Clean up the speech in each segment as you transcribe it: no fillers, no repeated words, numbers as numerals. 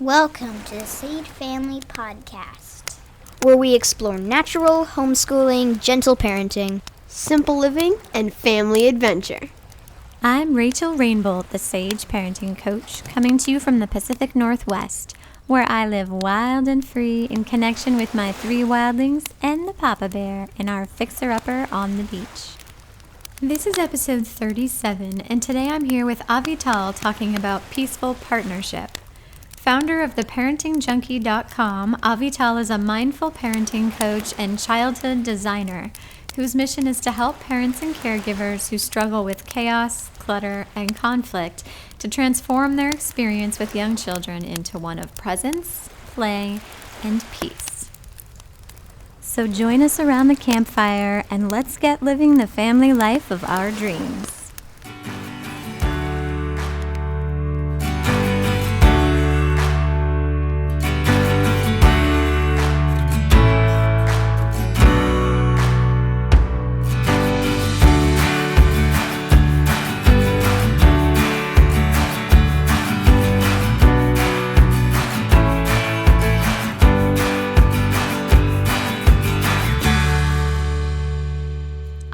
Welcome to the Sage Family Podcast, where we explore natural, homeschooling, gentle parenting, simple living, and family adventure. I'm Rachel Rainbolt, the Sage Parenting Coach, coming to you from the Pacific Northwest, where I live wild and free in connection with my 3 wildlings and the Papa Bear in our fixer-upper on the beach. This is episode 37, and today I'm here with Avital talking about peaceful partnership. Founder of theparentingjunkie.com, Avital is a mindful parenting coach and childhood designer whose mission is to help parents and caregivers who struggle with chaos, clutter, and conflict to transform their experience with young children into one of presence, play, and peace. So join us around the campfire and let's get living the family life of our dreams.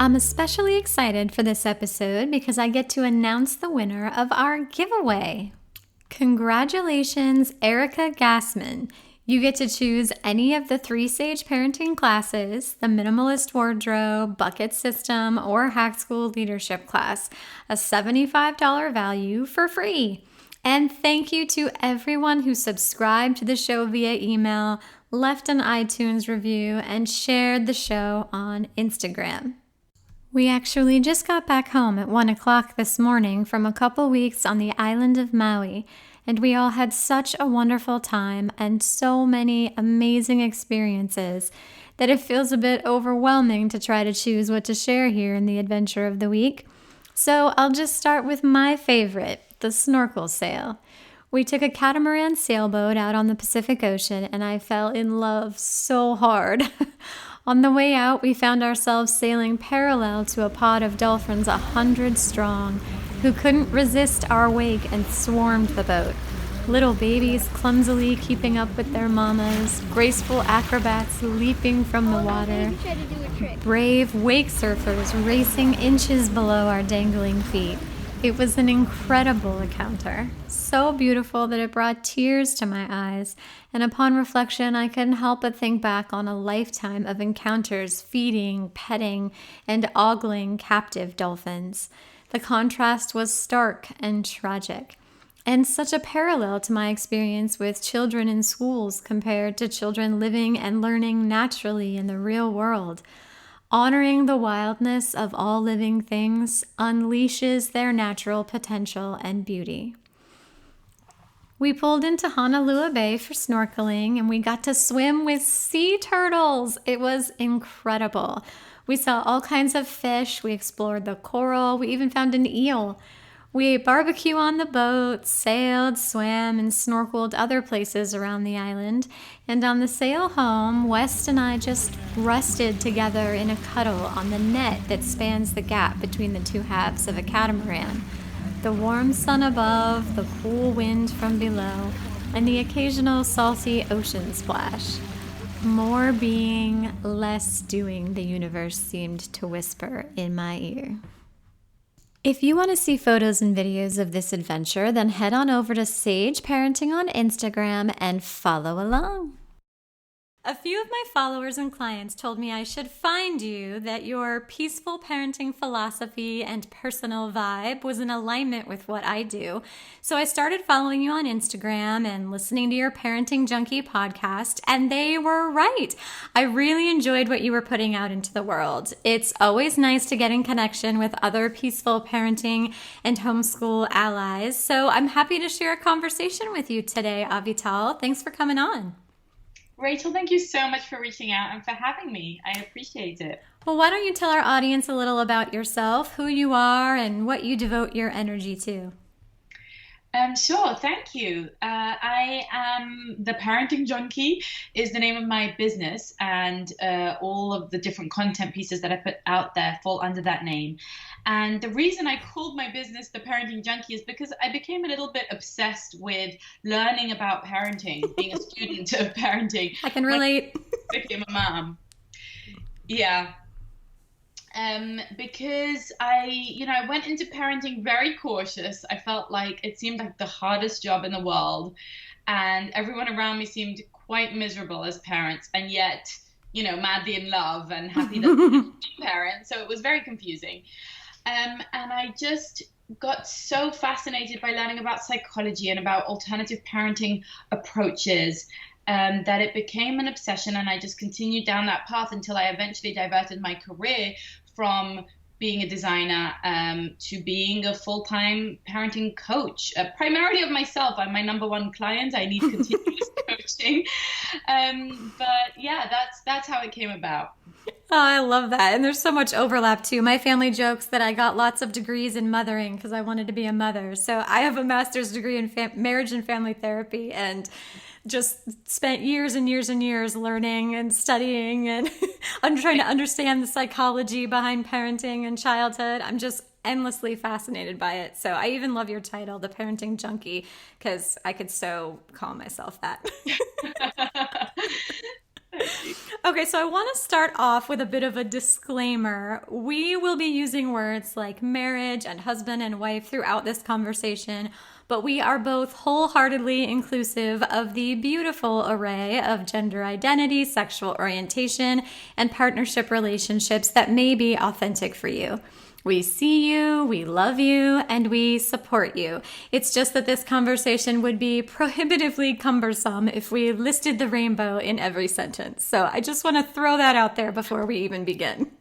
I'm especially excited for this episode because I get to announce the winner of our giveaway. Congratulations, Erica Gassman. You get to choose any of the 3 Sage Parenting classes, the Minimalist Wardrobe, Bucket System, or Hack School Leadership class, a $75 value for free. And thank you to everyone who subscribed to the show via email, left an iTunes review, and shared the show on Instagram. We actually just got back home at 1 o'clock this morning from a couple weeks on the island of Maui, and we all had such a wonderful time and so many amazing experiences that it feels a bit overwhelming to try to choose what to share here in the adventure of the week. So I'll just start with my favorite, the snorkel sail. We took a catamaran sailboat out on the Pacific Ocean, and I fell in love so hard. On the way out, we found ourselves sailing parallel to a pod of dolphins 100 strong, who couldn't resist our wake and swarmed the boat. Little babies clumsily keeping up with their mamas, graceful acrobats leaping from the water, brave wake surfers racing inches below our dangling feet. It was an incredible encounter, so beautiful that it brought tears to my eyes, and upon reflection I couldn't help but think back on a lifetime of encounters feeding, petting, and ogling captive dolphins. The contrast was stark and tragic, and such a parallel to my experience with children in schools compared to children living and learning naturally in the real world. Honoring the wildness of all living things unleashes their natural potential and beauty. We pulled into Honolulu Bay for snorkeling, and we got to swim with sea turtles. It was incredible. We saw all kinds of fish. We explored the coral. We even found an eel. We ate barbecue on the boat, sailed, swam, and snorkeled other places around the island. And on the sail home, West and I just rested together in a cuddle on the net that spans the gap between the 2 halves of a catamaran. The warm sun above, the cool wind from below, and the occasional salty ocean splash. More being, less doing, the universe seemed to whisper in my ear. If you want to see photos and videos of this adventure, then head on over to Sage Parenting on Instagram and follow along. A few of my followers and clients told me I should find you, that your peaceful parenting philosophy and personal vibe was in alignment with what I do. So I started following you on Instagram and listening to your Parenting Junkie podcast, and they were right. I really enjoyed what you were putting out into the world. It's always nice to get in connection with other peaceful parenting and homeschool allies. So I'm happy to share a conversation with you today, Avital. Thanks for coming on. Rachel, thank you so much for reaching out and for having me. I appreciate it. Well, why don't you tell our audience a little about yourself, who you are, and what you devote your energy to? Sure, thank you. I am the Parenting Junkie is the name of my business, and all of the different content pieces that I put out there fall under that name. And the reason I called my business the Parenting Junkie is because I became a little bit obsessed with learning about parenting, being a student of parenting I can when relate. I became a mom. Yeah. Because I went into parenting very cautious. I felt like it seemed like the hardest job in the world, and everyone around me seemed quite miserable as parents, and yet, madly in love and happy that they're parents. So it was very confusing. And I just got so fascinated by learning about psychology and about alternative parenting approaches. That it became an obsession, and I just continued down that path until I eventually diverted my career from being a designer to being a full-time parenting coach, primarily of myself. I'm my number one client. I need continuous coaching. But yeah, that's how it came about. Oh, I love that. And there's so much overlap too. My family jokes that I got lots of degrees in mothering because I wanted to be a mother. So I have a master's degree in marriage and family therapy, and just spent years and years and years learning and studying, and I'm trying to understand the psychology behind parenting and childhood. I'm just endlessly fascinated by it. So I even love your title, The Parenting Junkie, because I could so call myself that. Okay, so I want to start off with a bit of a disclaimer. We will be using words like marriage and husband and wife throughout this conversation, but we are both wholeheartedly inclusive of the beautiful array of gender identity, sexual orientation, and partnership relationships that may be authentic for you. We see you, we love you, and we support you. It's just that this conversation would be prohibitively cumbersome if we listed the rainbow in every sentence. So I just want to throw that out there before we even begin.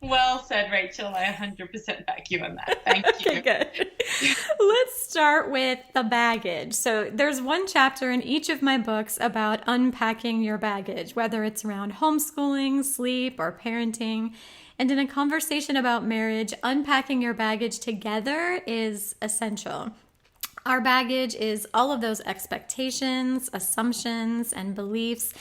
Well said, Rachel. I 100% back you on that. Thank you. Okay, good. Let's start with the baggage. So there's one chapter in each of my books about unpacking your baggage, whether it's around homeschooling, sleep, or parenting. And in a conversation about marriage, unpacking your baggage together is essential. Our baggage is all of those expectations, assumptions, and beliefs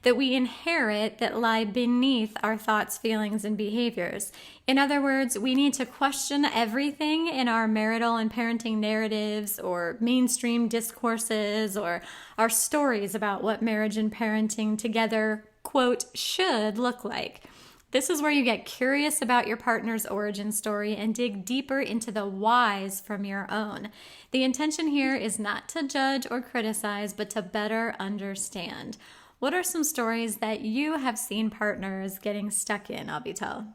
that we inherit that lie beneath our thoughts, feelings, and behaviors. In other words, we need to question everything in our marital and parenting narratives or mainstream discourses or our stories about what marriage and parenting together, quote, should look like. This is where you get curious about your partner's origin story and dig deeper into the whys from your own. The intention here is not to judge or criticize, but to better understand. What are some stories that you have seen partners getting stuck in, Avital?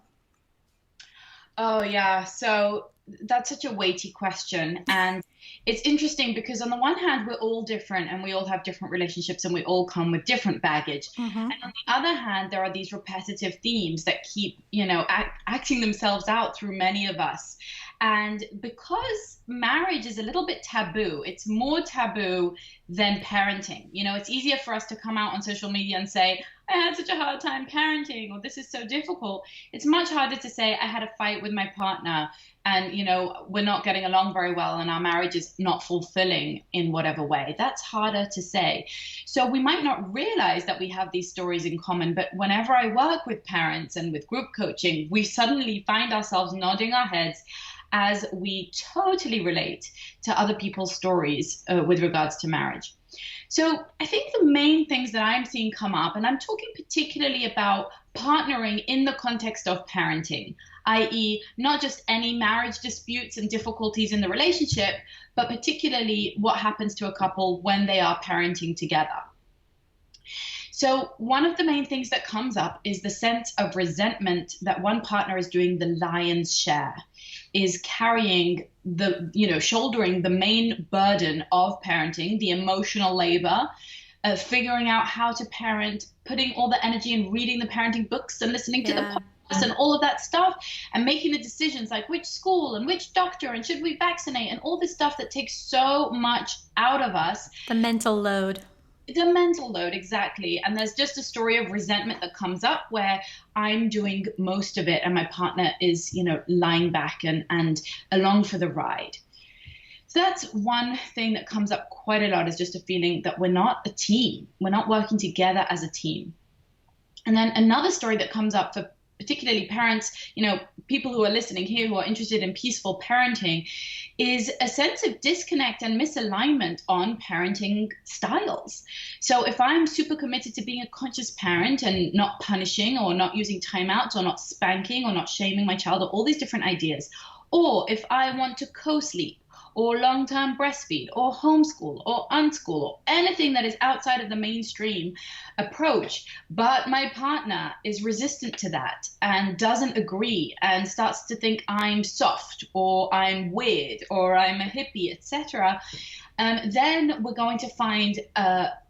Oh, yeah. So that's such a weighty question. And it's interesting because on the one hand, we're all different and we all have different relationships and we all come with different baggage. Mm-hmm. And on the other hand, there are these repetitive themes that keep, acting themselves out through many of us. And because marriage is a little bit taboo, it's more taboo than parenting. It's easier for us to come out on social media and say, I had such a hard time parenting, or this is so difficult. It's much harder to say, I had a fight with my partner and, we're not getting along very well and our marriage is not fulfilling in whatever way. That's harder to say. So we might not realize that we have these stories in common, but whenever I work with parents and with group coaching, we suddenly find ourselves nodding our heads as we totally relate to other people's stories with regards to marriage. So I think the main things that I'm seeing come up, and I'm talking particularly about partnering in the context of parenting, i.e. not just any marriage disputes and difficulties in the relationship, but particularly what happens to a couple when they are parenting together. So one of the main things that comes up is the sense of resentment that one partner is doing the lion's share, is carrying shouldering the main burden of parenting, the emotional labor, figuring out how to parent, putting all the energy in reading the parenting books and listening to the podcasts and all of that stuff, and making the decisions like which school and which doctor and should we vaccinate and all this stuff that takes so much out of us. The mental load. The mental load, exactly. And there's just a story of resentment that comes up where I'm doing most of it and my partner is, lying back and along for the ride. So that's one thing that comes up quite a lot, is just a feeling that we're not a team. We're not working together as a team. And then another story that comes up for particularly parents, people who are listening here who are interested in peaceful parenting, is a sense of disconnect and misalignment on parenting styles. So if I'm super committed to being a conscious parent and not punishing or not using timeouts or not spanking or not shaming my child, or all these different ideas, or if I want to co-sleep or long-term breastfeed or homeschool or unschool or anything that is outside of the mainstream approach, but my partner is resistant to that and doesn't agree and starts to think I'm soft or I'm weird or I'm a hippie, etc., then we're going to find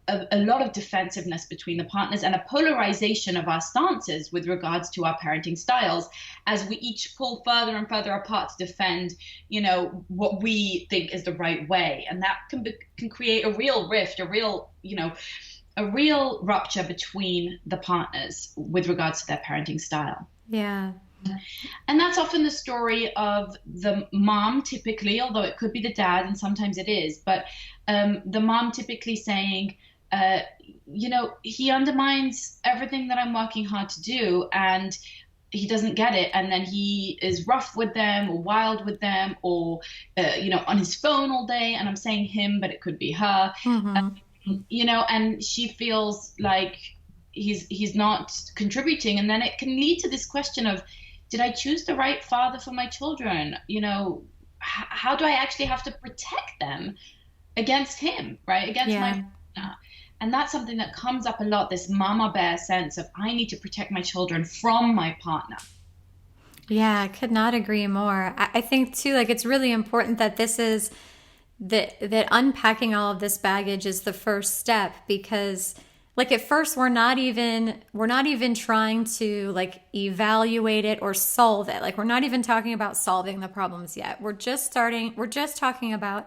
a lot of defensiveness between the partners and a polarization of our stances with regards to our parenting styles, as we each pull further and further apart to defend, what we think is the right way. And that can create a real rift, a real rupture between the partners with regards to their parenting style. Yeah. And that's often the story of the mom, typically, although it could be the dad, and sometimes it is, but the mom typically saying, he undermines everything that I'm working hard to do, and he doesn't get it. And then he is rough with them or wild with them, or, on his phone all day. And I'm saying him, but it could be her, and she feels like he's not contributing. And then it can lead to this question of, did I choose the right father for my children? How do I actually have to protect them against him, right? Against my partner. And that's something that comes up a lot, this mama bear sense of, I need to protect my children from my partner. Yeah, I could not agree more. I think too, it's really important that this is that unpacking all of this baggage is the first step, because at first we're not even trying to evaluate it or solve it. We're not even talking about solving the problems yet. We're just talking about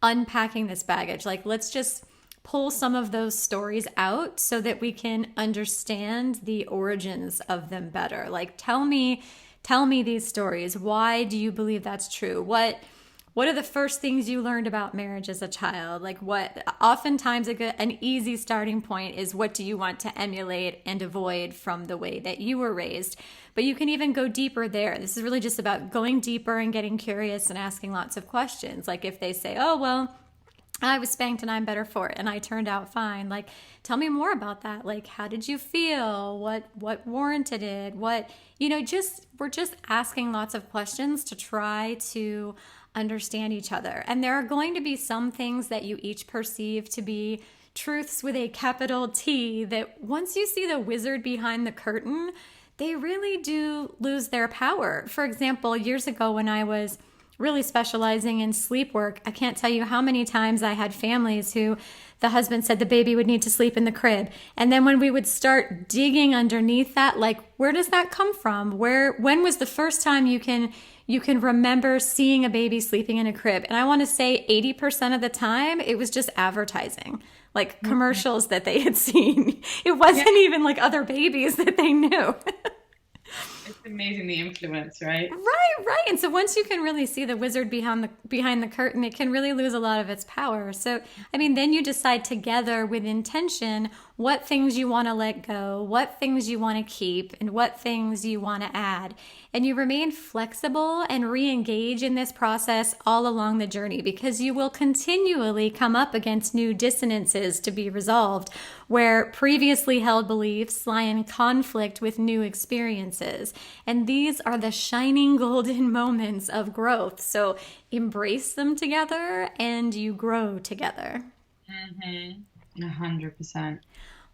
unpacking this baggage. Let's just pull some of those stories out so that we can understand the origins of them better. Tell me these stories. Why do you believe that's true? What are the first things you learned about marriage as a child? Oftentimes an easy starting point is, what do you want to emulate and avoid from the way that you were raised? But you can even go deeper there. This is really just about going deeper and getting curious and asking lots of questions. If they say, oh, well, I was spanked and I'm better for it and I turned out fine. Tell me more about that. How did you feel? What warranted it? We're just asking lots of questions to try to understand each other. And there are going to be some things that you each perceive to be truths with a capital T that once you see the wizard behind the curtain, they really do lose their power. For example, years ago when I was really specializing in sleep work, I can't tell you how many times I had families who the husband said the baby would need to sleep in the crib. And then when we would start digging underneath that, where does that come from? When was the first time you can remember seeing a baby sleeping in a crib? And I want to say 80% of the time, it was just advertising, commercials that they had seen. It wasn't even other babies that they knew. It's amazing, the influence, right? Right. And so once you can really see the wizard behind the curtain, it can really lose a lot of its power. So, then you decide together with intention what things you want to let go, what things you want to keep, and what things you want to add. And you remain flexible and re-engage in this process all along the journey, because you will continually come up against new dissonances to be resolved, where previously held beliefs lie in conflict with new experiences. And these are the shining golden moments of growth. So embrace them together and you grow together. 100%.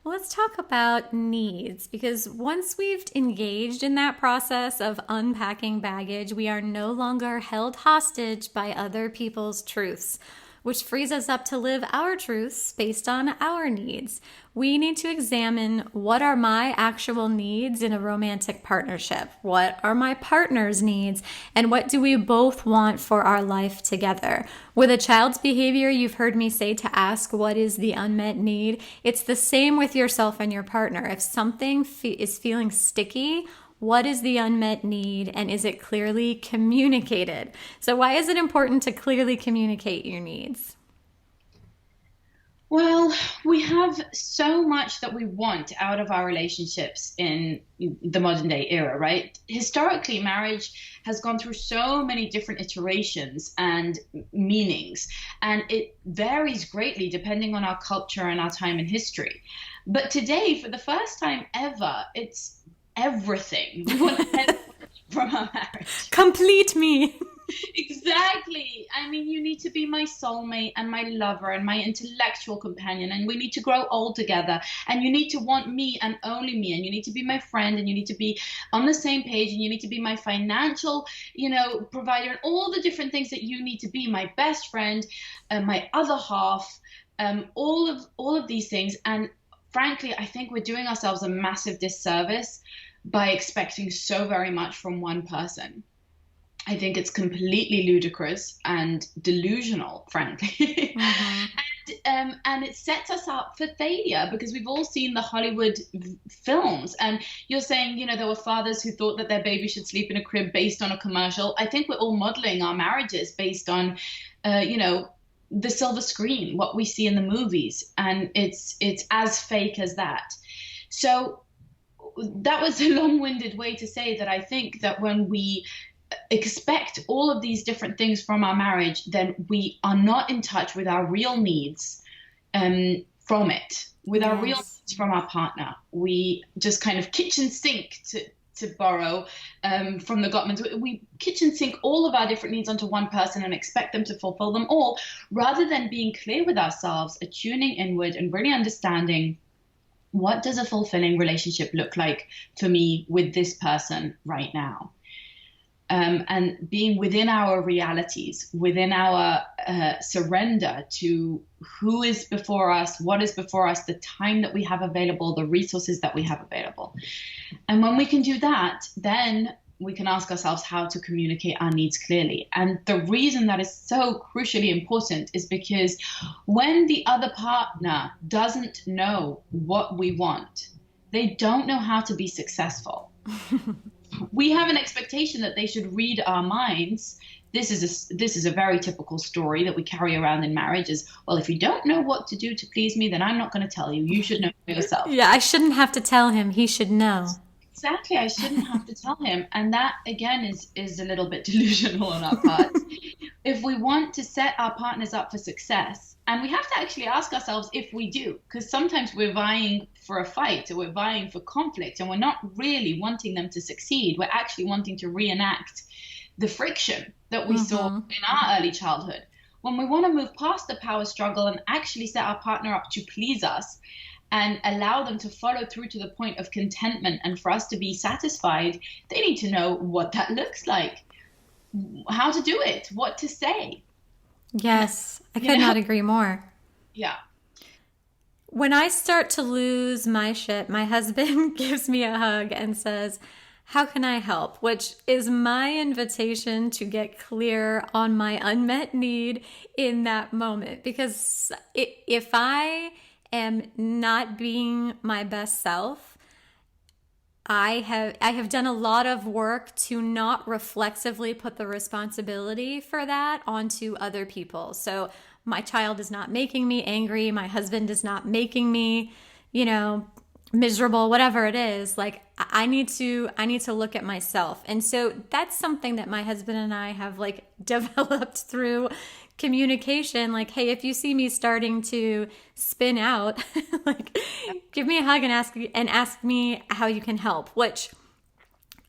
Well, let's talk about needs, because once we've engaged in that process of unpacking baggage, we are no longer held hostage by other people's truths, which frees us up to live our truths based on our needs. We need to examine, what are my actual needs in a romantic partnership? What are my partner's needs? And what do we both want for our life together? With a child's behavior, you've heard me say to ask, what is the unmet need? It's the same with yourself and your partner. If something is feeling sticky, What is the unmet need, and is it clearly communicated? So why is it important to clearly communicate your needs? Well, we have so much that we want out of our relationships in the modern day era, right? Historically, marriage has gone through so many different iterations and meanings, and it varies greatly depending on our culture and our time in history. But today, for the first time ever, it's everything we want from our marriage. Complete me. Exactly. I mean, you need to be my soulmate and my lover and my intellectual companion, and we need to grow old together, and you need to want me and only me, and you need to be my friend, and you need to be on the same page, and you need to be my financial, provider, and all the different things that you need to be my best friend, my other half, all of these things. And frankly, I think we're doing ourselves a massive disservice by expecting so very much from one person. I think it's completely ludicrous and delusional, frankly. Mm-hmm. And it sets us up for failure, because we've all seen the Hollywood films. And you're saying, there were fathers who thought that their baby should sleep in a crib based on a commercial. I think we're all modeling our marriages based on, the silver screen, what we see in the movies. And it's as fake as that. So that was a long-winded way to say that I think that when we expect all of these different things from our marriage, then we are not in touch with our real needs from it, with our real needs from our partner. We just kind of kitchen sink, to borrow from the Gottmans. We kitchen sink all of our different needs onto one person and expect them to fulfill them all, rather than being clear with ourselves, attuning inward and really understanding, what does a fulfilling relationship look like for me with this person right now? And being within our realities, within our surrender to who is before us, what is before us, the time that we have available, the resources that we have available. And when we can do that, then we can ask ourselves how to communicate our needs clearly. And the reason that is so crucially important is because when the other partner doesn't know what we want, they don't know how to be successful. We have an expectation that they should read our minds. This is a very typical story that we carry around in marriage is, well, if you don't know what to do to please me, then I'm not going to tell you. You should know for yourself. Yeah, I shouldn't have to tell him. He should know. Exactly. I shouldn't have to tell him. And that, again, is a little bit delusional on our part. If we want to set our partners up for success, and we have to actually ask ourselves if we do, because sometimes we're vying for a fight, or we're vying for conflict, and we're not really wanting them to succeed. We're actually wanting to reenact the friction that we saw in our early childhood. When we want to move past the power struggle and actually set our partner up to please us and allow them to follow through to the point of contentment and for us to be satisfied, they need to know what that looks like, how to do it, what to say. Yes, I could not agree more. Yeah. When I start to lose my shit, my husband gives me a hug and says, "How can I help?" Which is my invitation to get clear on my unmet need in that moment. Because if I am not being my best self, I have done a lot of work to not reflexively put the responsibility for that onto other people. So my child is not making me angry. My husband is not making me, miserable, whatever it is. Like I need to look at myself. And so that's something that my husband and I have developed through communication. Like, hey, if you see me starting to spin out, give me a hug and ask me how you can help, which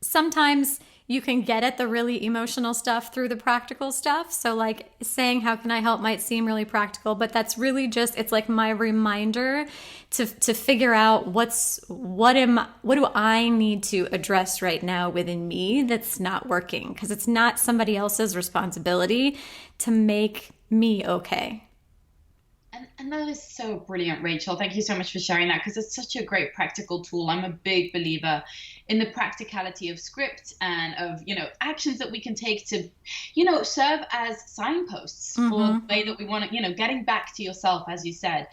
sometimes you can get at the really emotional stuff through the practical stuff. So saying, how can I help might seem really practical, but that's really just, it's like my reminder to figure out what do I need to address right now within me that's not working, because it's not somebody else's responsibility to make me okay. And that is so brilliant, Rachel. Thank you so much for sharing that, because it's such a great practical tool. I'm a big believer in the practicality of script and of, actions that we can take to, serve as signposts for the way that we want to, getting back to yourself, as you said.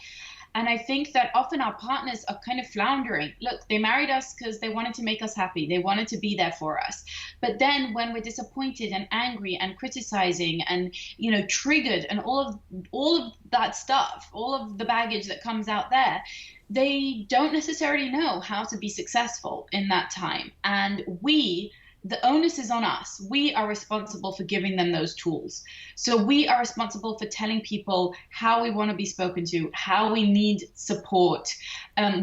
And I think that often our partners are kind of floundering. Look, they married us because they wanted to make us happy. They wanted to be there for us. But then when we're disappointed and angry and criticizing and, triggered and all of that stuff, all of the baggage that comes out there, they don't necessarily know how to be successful in that time. And the onus is on us. We are responsible for giving them those tools. So we are responsible for telling people how we want to be spoken to, how we need support,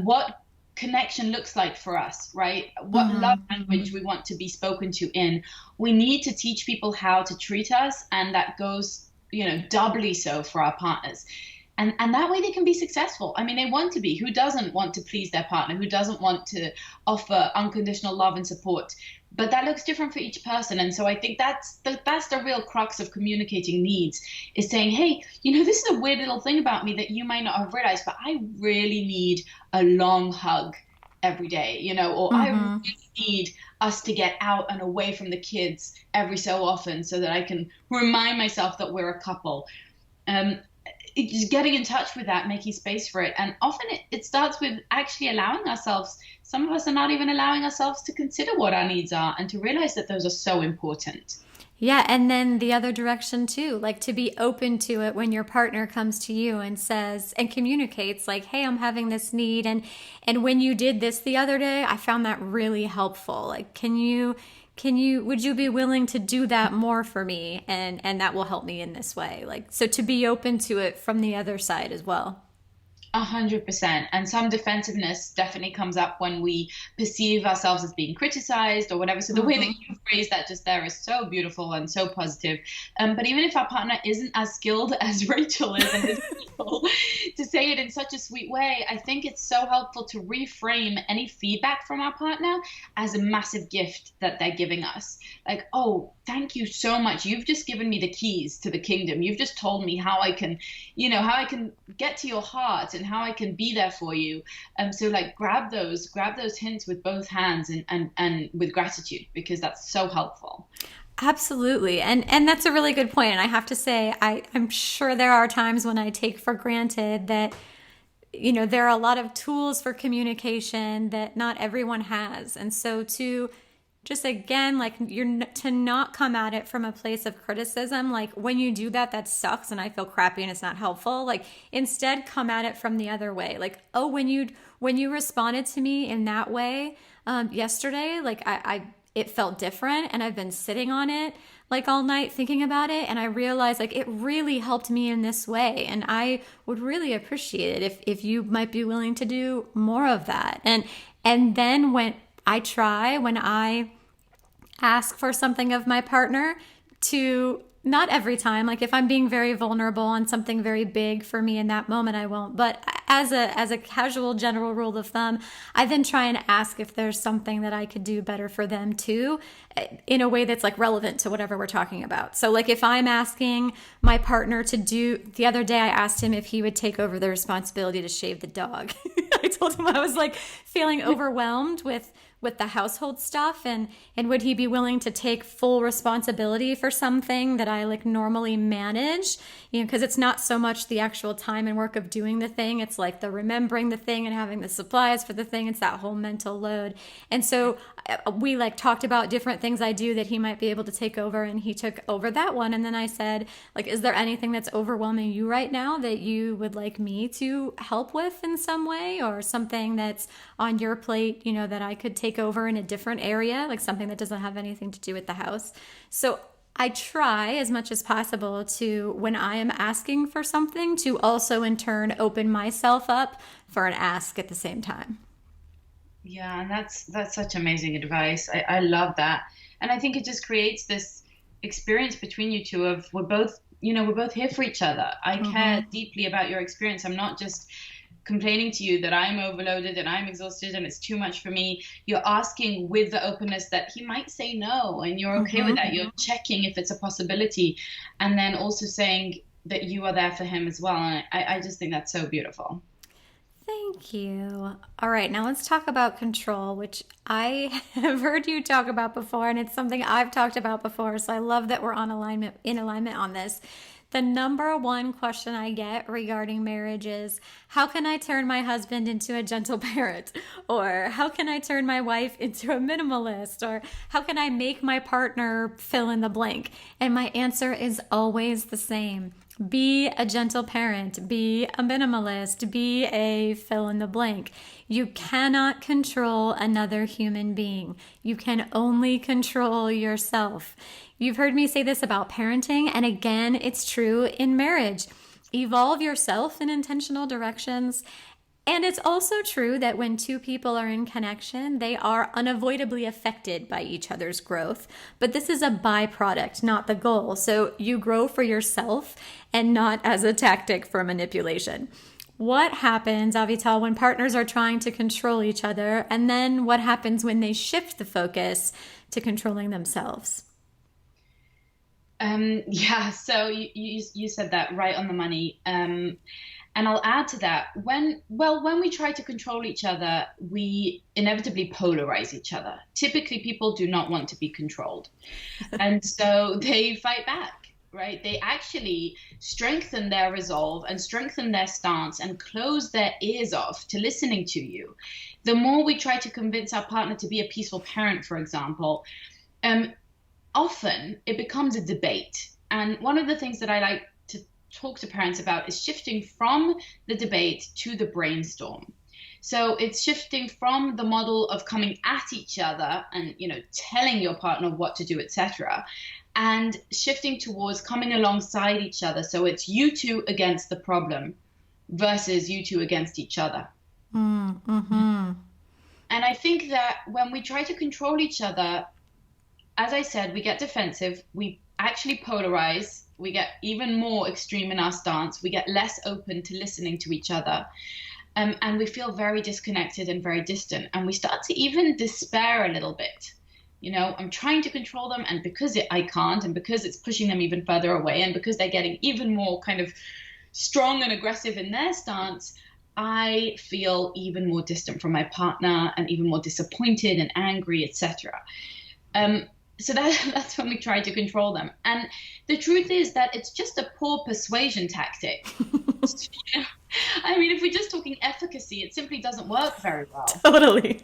what connection looks like for us, right? What love language we want to be spoken to in. We need to teach people how to treat us, and that goes, doubly so for our partners. And that way they can be successful. I mean, they want to be. Who doesn't want to please their partner? Who doesn't want to offer unconditional love and support? But that looks different for each person. And so I think that's the real crux of communicating needs, is saying, hey, this is a weird little thing about me that you might not have realized, but I really need a long hug every day, or I really need us to get out and away from the kids every so often so that I can remind myself that we're a couple. Just getting in touch with that, making space for it. And often it starts with actually allowing ourselves. Some of us are not even allowing ourselves to consider what our needs are and to realize that those are so important. Yeah. And then the other direction too, like to be open to it when your partner comes to you and says and communicates like, hey, I'm having this need. And when you did this the other day, I found that really helpful. Like, would you be willing to do that more for me? And that will help me in this way. Like, so to be open to it from the other side as well. 100%. And some defensiveness definitely comes up when we perceive ourselves as being criticized or whatever. So the way that you phrase that just there is so beautiful and so positive. But even if our partner isn't as skilled as Rachel is and is able to say it in such a sweet way, I think it's so helpful to reframe any feedback from our partner as a massive gift that they're giving us. Like, oh, thank you so much. You've just given me the keys to the kingdom. You've just told me how I can get to your heart and how I can be there for you. So like grab those hints with both hands and with gratitude, because that's so helpful. Absolutely. And that's a really good point. And I have to say, I'm sure there are times when I take for granted that, there are a lot of tools for communication that not everyone has. And so to just again, like to not come at it from a place of criticism. Like when you do that, that sucks and I feel crappy and it's not helpful. Like instead come at it from the other way. Like, oh, when you responded to me in that way yesterday, like it felt different and I've been sitting on it like all night thinking about it. And I realized like it really helped me in this way. And I would really appreciate it if you might be willing to do more of that. And then when I ask for something of my partner, to not every time, like if I'm being very vulnerable on something very big for me in that moment, I won't. But as a casual general rule of thumb, I then try and ask if there's something that I could do better for them too, in a way that's like relevant to whatever we're talking about. So like if I'm asking my partner the other day I asked him if he would take over the responsibility to shave the dog. I told him I was like feeling overwhelmed with the household stuff and would he be willing to take full responsibility for something that I like normally manage, because it's not so much the actual time and work of doing the thing. It's like the remembering the thing and having the supplies for the thing. It's that whole mental load. And so we like talked about different things I do that he might be able to take over, and he took over that one. And then I said, like, is there anything that's overwhelming you right now that you would like me to help with in some way, or something that's on your plate, that I could take over in a different area, like something that doesn't have anything to do with the house. So I try as much as possible to, when I am asking for something, to also in turn open myself up for an ask at the same time. Yeah, and that's such amazing advice. I love that. And I think it just creates this experience between you two of we're both here for each other. I care deeply about your experience. I'm not just complaining to you that I'm overloaded and I'm exhausted and it's too much for me. You're asking with the openness that he might say no, and you're okay with that. You're checking if it's a possibility, and then also saying that you are there for him as well. And I just think that's so beautiful. Thank you. All right, now let's talk about control, which I have heard you talk about before, and it's something I've talked about before. So I love that we're in alignment on this. the number one question I get regarding marriage is, how can I turn my husband into a gentle parent? Or how can I turn my wife into a minimalist? Or how can I make my partner fill in the blank? And my answer is always the same. Be a gentle parent, be a minimalist, be a fill in the blank. You cannot control another human being. You can only control yourself. You've heard me say this about parenting, and again, it's true in marriage. Evolve yourself in intentional directions. And it's also true that when two people are in connection, they are unavoidably affected by each other's growth. But this is a byproduct, not the goal. So you grow for yourself and not as a tactic for manipulation. What happens, Avital, when partners are trying to control each other? And then what happens when they shift the focus to controlling themselves? So you said that right on the money. And I'll add to that, when we try to control each other, we inevitably polarize each other. Typically, people do not want to be controlled. And so they fight back, right? They actually strengthen their resolve and strengthen their stance and close their ears off to listening to you. The more we try to convince our partner to be a peaceful parent, for example, often it becomes a debate. And one of the things that I like to talk to parents about is shifting from the debate to the brainstorm. So it's shifting from the model of coming at each other and, telling your partner what to do, etc., and shifting towards coming alongside each other. So it's you two against the problem versus you two against each other. Mm-hmm. And I think that when we try to control each other, as I said, we get defensive, we actually polarize, we get even more extreme in our stance, we get less open to listening to each other, and we feel very disconnected and very distant, and we start to even despair a little bit. I'm trying to control them, and because I can't, and because it's pushing them even further away, and because they're getting even more kind of strong and aggressive in their stance, I feel even more distant from my partner and even more disappointed and angry, etc. So that's when we try to control them. And the truth is that it's just a poor persuasion tactic. I mean, if we're just talking efficacy, it simply doesn't work very well. Totally.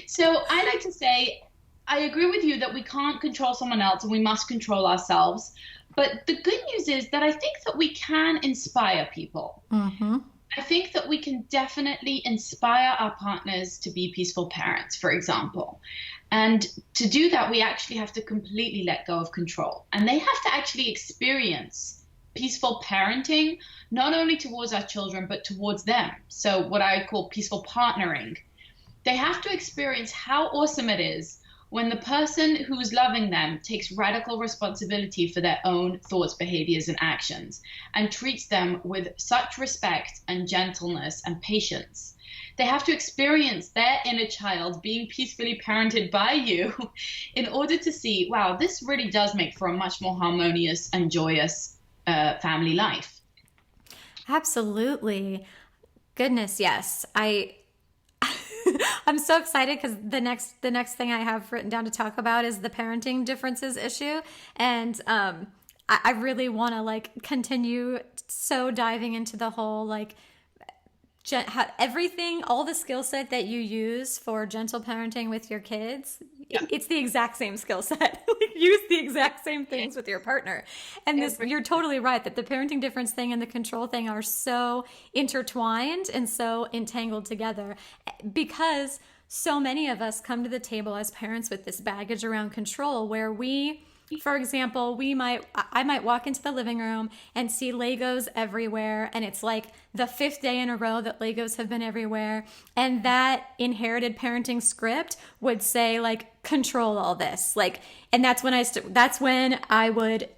So I like to say, I agree with you that we can't control someone else and we must control ourselves. But the good news is that I think that we can inspire people. Mm-hmm. I think that we can definitely inspire our partners to be peaceful parents, for example. And to do that, we actually have to completely let go of control. And they have to actually experience peaceful parenting, not only towards our children, but towards them. So what I call peaceful partnering. They have to experience how awesome it is when the person who's loving them takes radical responsibility for their own thoughts, behaviors, and actions, and treats them with such respect and gentleness and patience. They have to experience their inner child being peacefully parented by you in order to see, wow, this really does make for a much more harmonious and joyous family life. Absolutely. Goodness, yes. I'm so excited because the next thing I have written down to talk about is the parenting differences issue. And I really want to continue diving into the whole everything, all the skill set that you use for gentle parenting with your kids, it's the exact same skill set. Use the exact same things with your partner. And you're totally right that the parenting difference thing and the control thing are so intertwined and so entangled together, because so many of us come to the table as parents with this baggage around control, where for example, I might walk into the living room and see Legos everywhere, and it's like the 5th day in a row that Legos have been everywhere, and that inherited parenting script would say control all this, and that's when I would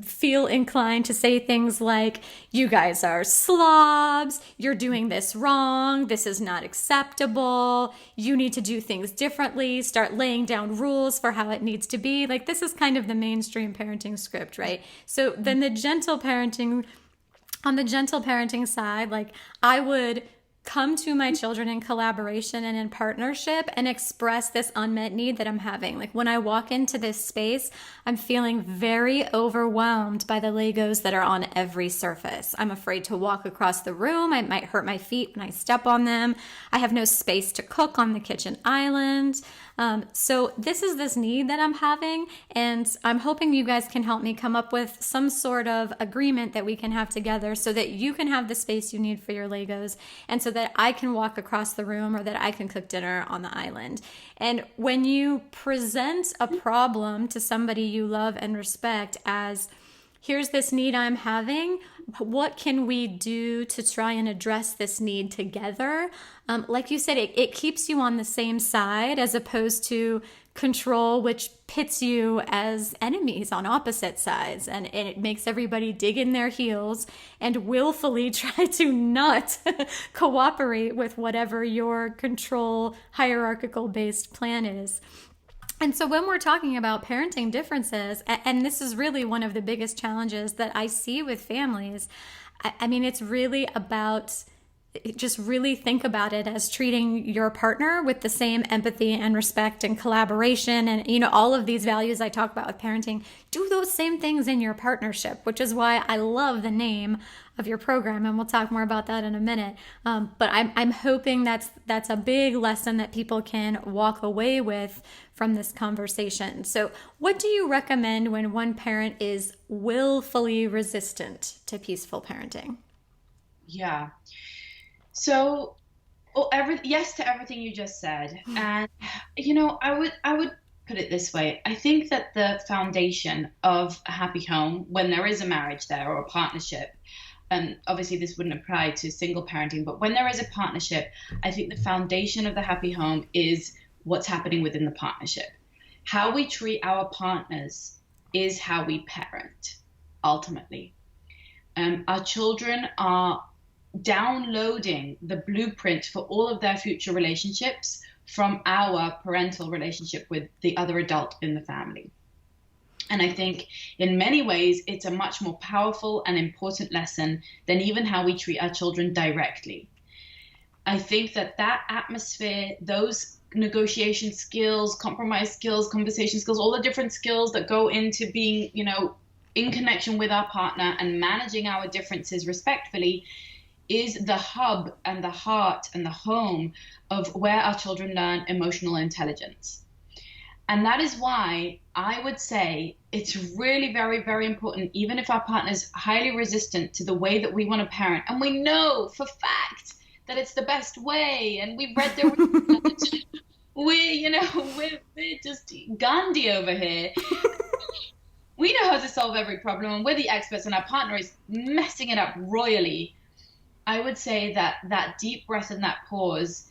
feel inclined to say things like, you guys are slobs, you're doing this wrong, this is not acceptable, you need to do things differently, start laying down rules for how it needs to be. This is kind of the mainstream parenting script, right? So then on the gentle parenting side, I would come to my children in collaboration and in partnership and express this unmet need that I'm having. Like when I walk into this space, I'm feeling very overwhelmed by the Legos that are on every surface. I'm afraid to walk across the room. I might hurt my feet when I step on them. I have no space to cook on the kitchen island. So this is this need that I'm having, and I'm hoping you guys can help me come up with some sort of agreement that we can have together so that you can have the space you need for your Legos, and so that I can walk across the room or that I can cook dinner on the island. And when you present a problem to somebody you love and respect as, here's this need I'm having, what can we do to try and address this need together? Like you said, it keeps you on the same side as opposed to control, which pits you as enemies on opposite sides. And it makes everybody dig in their heels and willfully try to not cooperate with whatever your control hierarchical based plan is. And so when we're talking about parenting differences, and this is really one of the biggest challenges that I see with families, I mean, it's really about just really think about it as treating your partner with the same empathy and respect and collaboration and, you know, all of these values I talk about with parenting. Do those same things in your partnership, which is why I love the name of your program, and we'll talk more about that in a minute. But I'm hoping that's a big lesson that people can walk away with from this conversation. So what do you recommend when one parent is willfully resistant to peaceful parenting? Yeah. So, yes to everything you just said. And, you know, I would put it this way. I think that the foundation of a happy home, when there is a marriage there or a partnership, and obviously this wouldn't apply to single parenting, but when there is a partnership, I think the foundation of the happy home is what's happening within the partnership. How we treat our partners is how we parent, ultimately. Our children are downloading the blueprint for all of their future relationships from our parental relationship with the other adult in the family. And I think in many ways, it's a much more powerful and important lesson than even how we treat our children directly. I think that atmosphere, those negotiation skills, compromise skills, conversation skills, all the different skills that go into being, you know, in connection with our partner and managing our differences respectfully is the hub and the heart and the home of where our children learn emotional intelligence. And that is why I would say it's really very, very important, even if our partner is highly resistant to the way that we want to parent, and we know for fact that it's the best way, and we've read their research. We're just Gandhi over here. We know how to solve every problem, and we're the experts, and our partner is messing it up royally. I would say that deep breath and that pause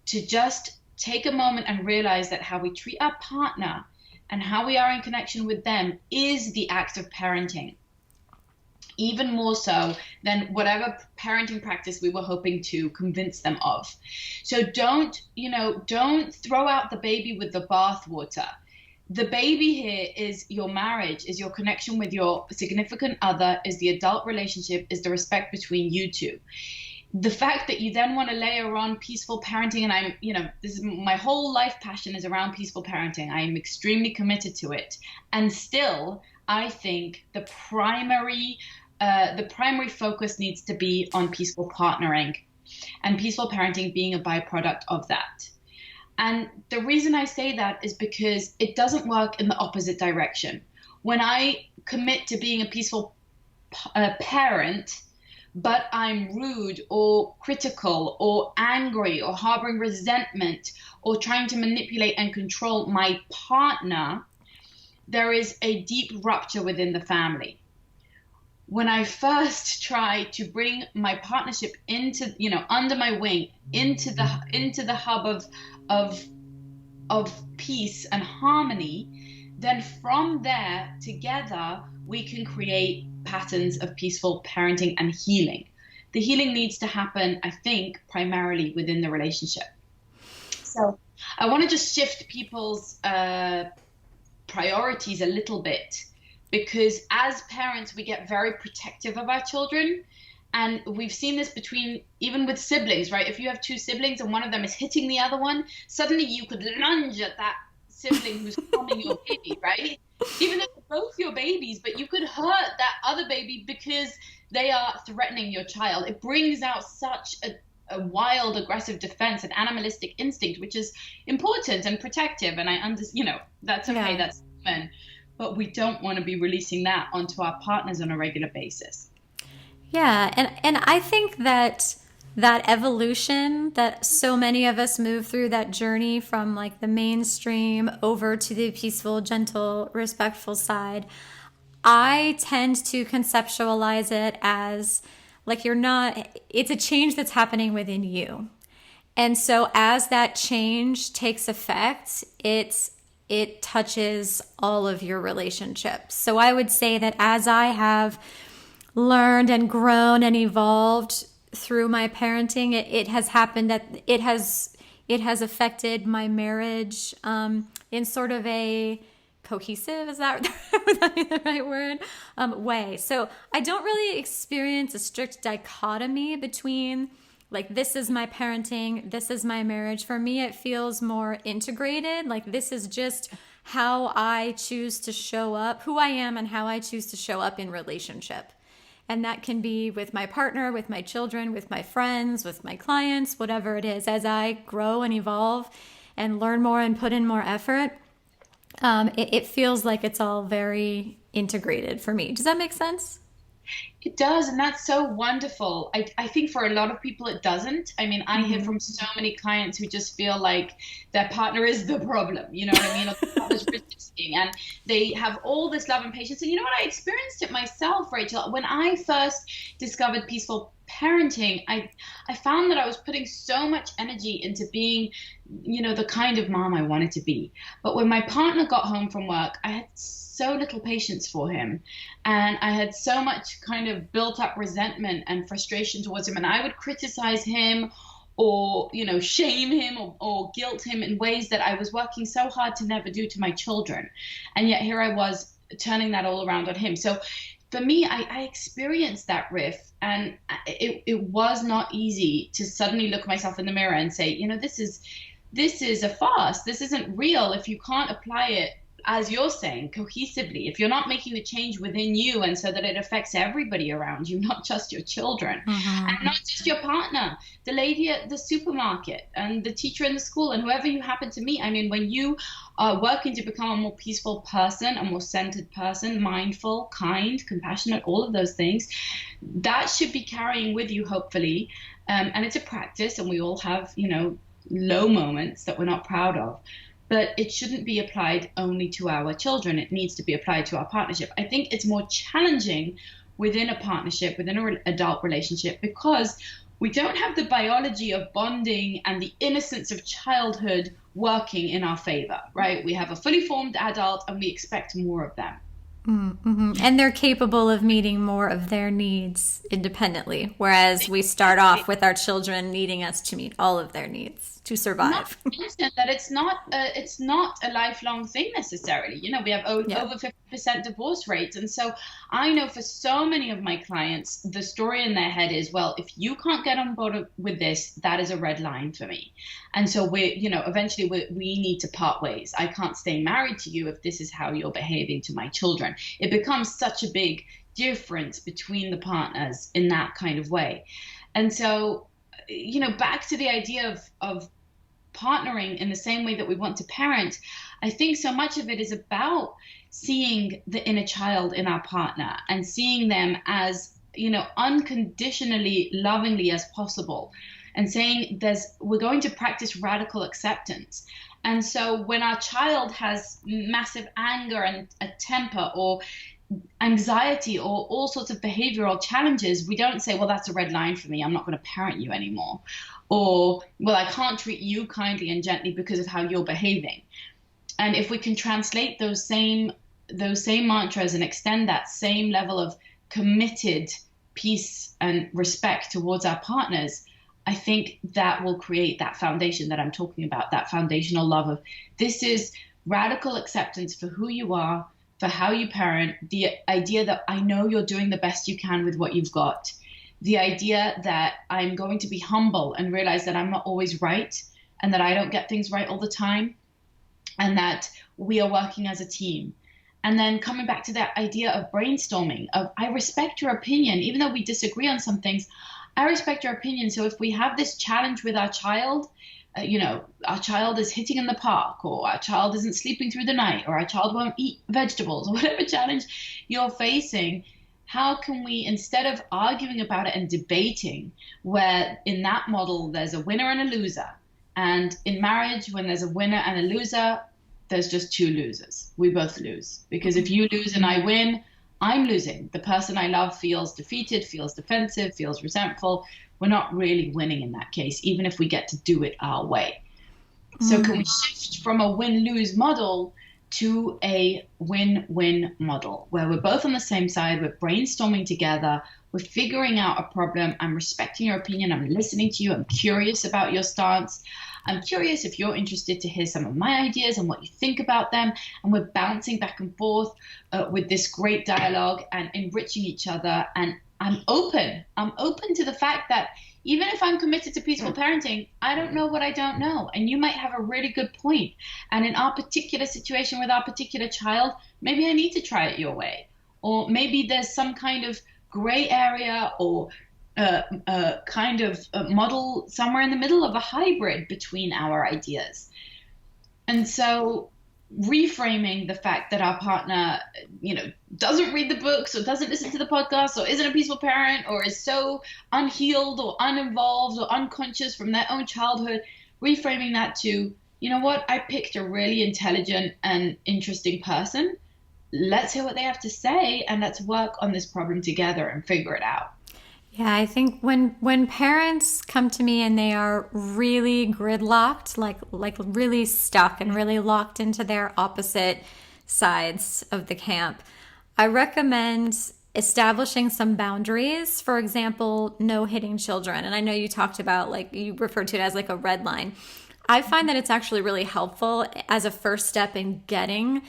to just take a moment and realize that how we treat our partner and how we are in connection with them is the act of parenting, even more so than whatever parenting practice we were hoping to convince them of. So don't throw out the baby with the bathwater. The baby here is your marriage, is your connection with your significant other, is the adult relationship, is the respect between you two. The fact that you then want to layer on peaceful parenting, and this is my whole life passion is around peaceful parenting. I am extremely committed to it. And still, I think the primary focus needs to be on peaceful partnering and peaceful parenting being a byproduct of that. And the reason I say that is because it doesn't work in the opposite direction. When I commit to being a peaceful parent, but I'm rude or critical or angry or harboring resentment or trying to manipulate and control my partner, there is a deep rupture within the family. When I first try to bring my partnership into, under my wing, into the hub of peace and harmony, then from there together we can create patterns of peaceful parenting and healing. The healing needs to happen, I think, primarily within the relationship. So I want to just shift people's priorities a little bit, because as parents, we get very protective of our children. And we've seen this between, even with siblings, right? If you have two siblings and one of them is hitting the other one, suddenly you could lunge at that sibling who's harming your baby, right? Even though they're both your babies, but you could hurt that other baby because they are threatening your child. It brings out such a wild, aggressive defense, an animalistic instinct, which is important and protective. And I understand, that's okay, that's human. But we don't want to be releasing that onto our partners on a regular basis. Yeah, and I think that evolution that so many of us move through, that journey from like the mainstream over to the peaceful, gentle, respectful side, I tend to conceptualize it as like it's a change that's happening within you. And so as that change takes effect, it touches all of your relationships. So I would say that as I have learned and grown and evolved through my parenting, it has happened that it has affected my marriage in sort of a cohesive, is that the right word, way. So I don't really experience a strict dichotomy between like, this is my parenting, this is my marriage. For me, it feels more integrated. Like, this is just how I choose to show up, who I am and how I choose to show up in relationship. And that can be with my partner, with my children, with my friends, with my clients, whatever it is. As I grow and evolve and learn more and put in more effort, it feels like it's all very integrated for me. Does that make sense? It does, and that's so wonderful. I think for a lot of people it doesn't. I mean, I hear from so many clients who just feel like their partner is the problem, you know what I mean? Or the partner's resisting, and they have all this love and patience. And you know what? I experienced it myself, Rachel. When I first discovered peaceful parenting, I found that I was putting so much energy into being, the kind of mom I wanted to be. But when my partner got home from work, I had so little patience for him, and I had so much kind of built up resentment and frustration towards him, and I would criticize him or shame him or guilt him in ways that I was working so hard to never do to my children. And yet here I was turning that all around on him. So for me, I experienced that rift, and it was not easy to suddenly look myself in the mirror and say, this is a farce. This isn't real if you can't apply it, as you're saying, cohesively, if you're not making the change within you, and so that it affects everybody around you, not just your children, and not just your partner, the lady at the supermarket and the teacher in the school and whoever you happen to meet. I mean, when you are working to become a more peaceful person, a more centered person, mindful, kind, compassionate, all of those things, that should be carrying with you, hopefully. And it's a practice, and we all have, low moments that we're not proud of. But it shouldn't be applied only to our children. It needs to be applied to our partnership. I think it's more challenging within a partnership, within an adult relationship, because we don't have the biology of bonding and the innocence of childhood working in our favor, right? We have a fully formed adult and we expect more of them. Mm-hmm. And they're capable of meeting more of their needs independently, whereas we start off with our children needing us to meet all of their needs to survive. Not to mention that it's not a lifelong thing necessarily. We have over 50% divorce rates, and so I know for so many of my clients, the story in their head is, well, if you can't get on board with this, that is a red line for me, and so eventually we need to part ways. I can't stay married to you if this is how you're behaving to my children. It becomes such a big difference between the partners in that kind of way, and so. Back to the idea of partnering in the same way that we want to parent, I think so much of it is about seeing the inner child in our partner and seeing them as, unconditionally, lovingly as possible, and saying we're going to practice radical acceptance. And so when our child has massive anger and a temper or anxiety or all sorts of behavioral challenges, we don't say, well, that's a red line for me, I'm not going to parent you anymore. Or, well, I can't treat you kindly and gently because of how you're behaving. And if we can translate those same mantras and extend that same level of committed peace and respect towards our partners, I think that will create that foundation that I'm talking about, that foundational love of, this is radical acceptance for who you are, for how you parent, the idea that I know you're doing the best you can with what you've got. the idea that I'm going to be humble and realize that I'm not always right and that I don't get things right all the time and that we are working as a team. And then coming back to that idea of brainstorming, of I respect your opinion, even though we disagree on some things, I respect your opinion. So if we have this challenge with our child, our child is hitting in the park, or our child isn't sleeping through the night, or our child won't eat vegetables, or whatever challenge you're facing, how can we, instead of arguing about it and debating, where in that model there's a winner and a loser, and in marriage, when there's a winner and a loser, there's just two losers. We both lose. Because if you lose and I win, I'm losing. The person I love feels defeated, feels defensive, feels resentful. We're not really winning in that case, even if we get to do it our way. So can we shift from a win-lose model to a win-win model where we're both on the same side, we're brainstorming together, we're figuring out a problem, I'm respecting your opinion, I'm listening to you, I'm curious about your stance, I'm curious if you're interested to hear some of my ideas and what you think about them, and we're bouncing back and forth with this great dialogue and enriching each other. And I'm open to the fact that even if I'm committed to peaceful parenting, I don't know what I don't know. And you might have a really good point. And in our particular situation with our particular child, maybe I need to try it your way. Or maybe there's some kind of gray area or kind of a model somewhere in the middle of a hybrid between our ideas. And so reframing the fact that our partner, doesn't read the books or doesn't listen to the podcast or isn't a peaceful parent or is so unhealed or uninvolved or unconscious from their own childhood, reframing that to, you know what, I picked a really intelligent and interesting person. Let's hear what they have to say and let's work on this problem together and figure it out. Yeah, I think when parents come to me and they are really gridlocked, like really stuck and really locked into their opposite sides of the camp, I recommend establishing some boundaries. For example, no hitting children. And I know you talked about, like, you referred to it as like a red line. I find that it's actually really helpful as a first step in getting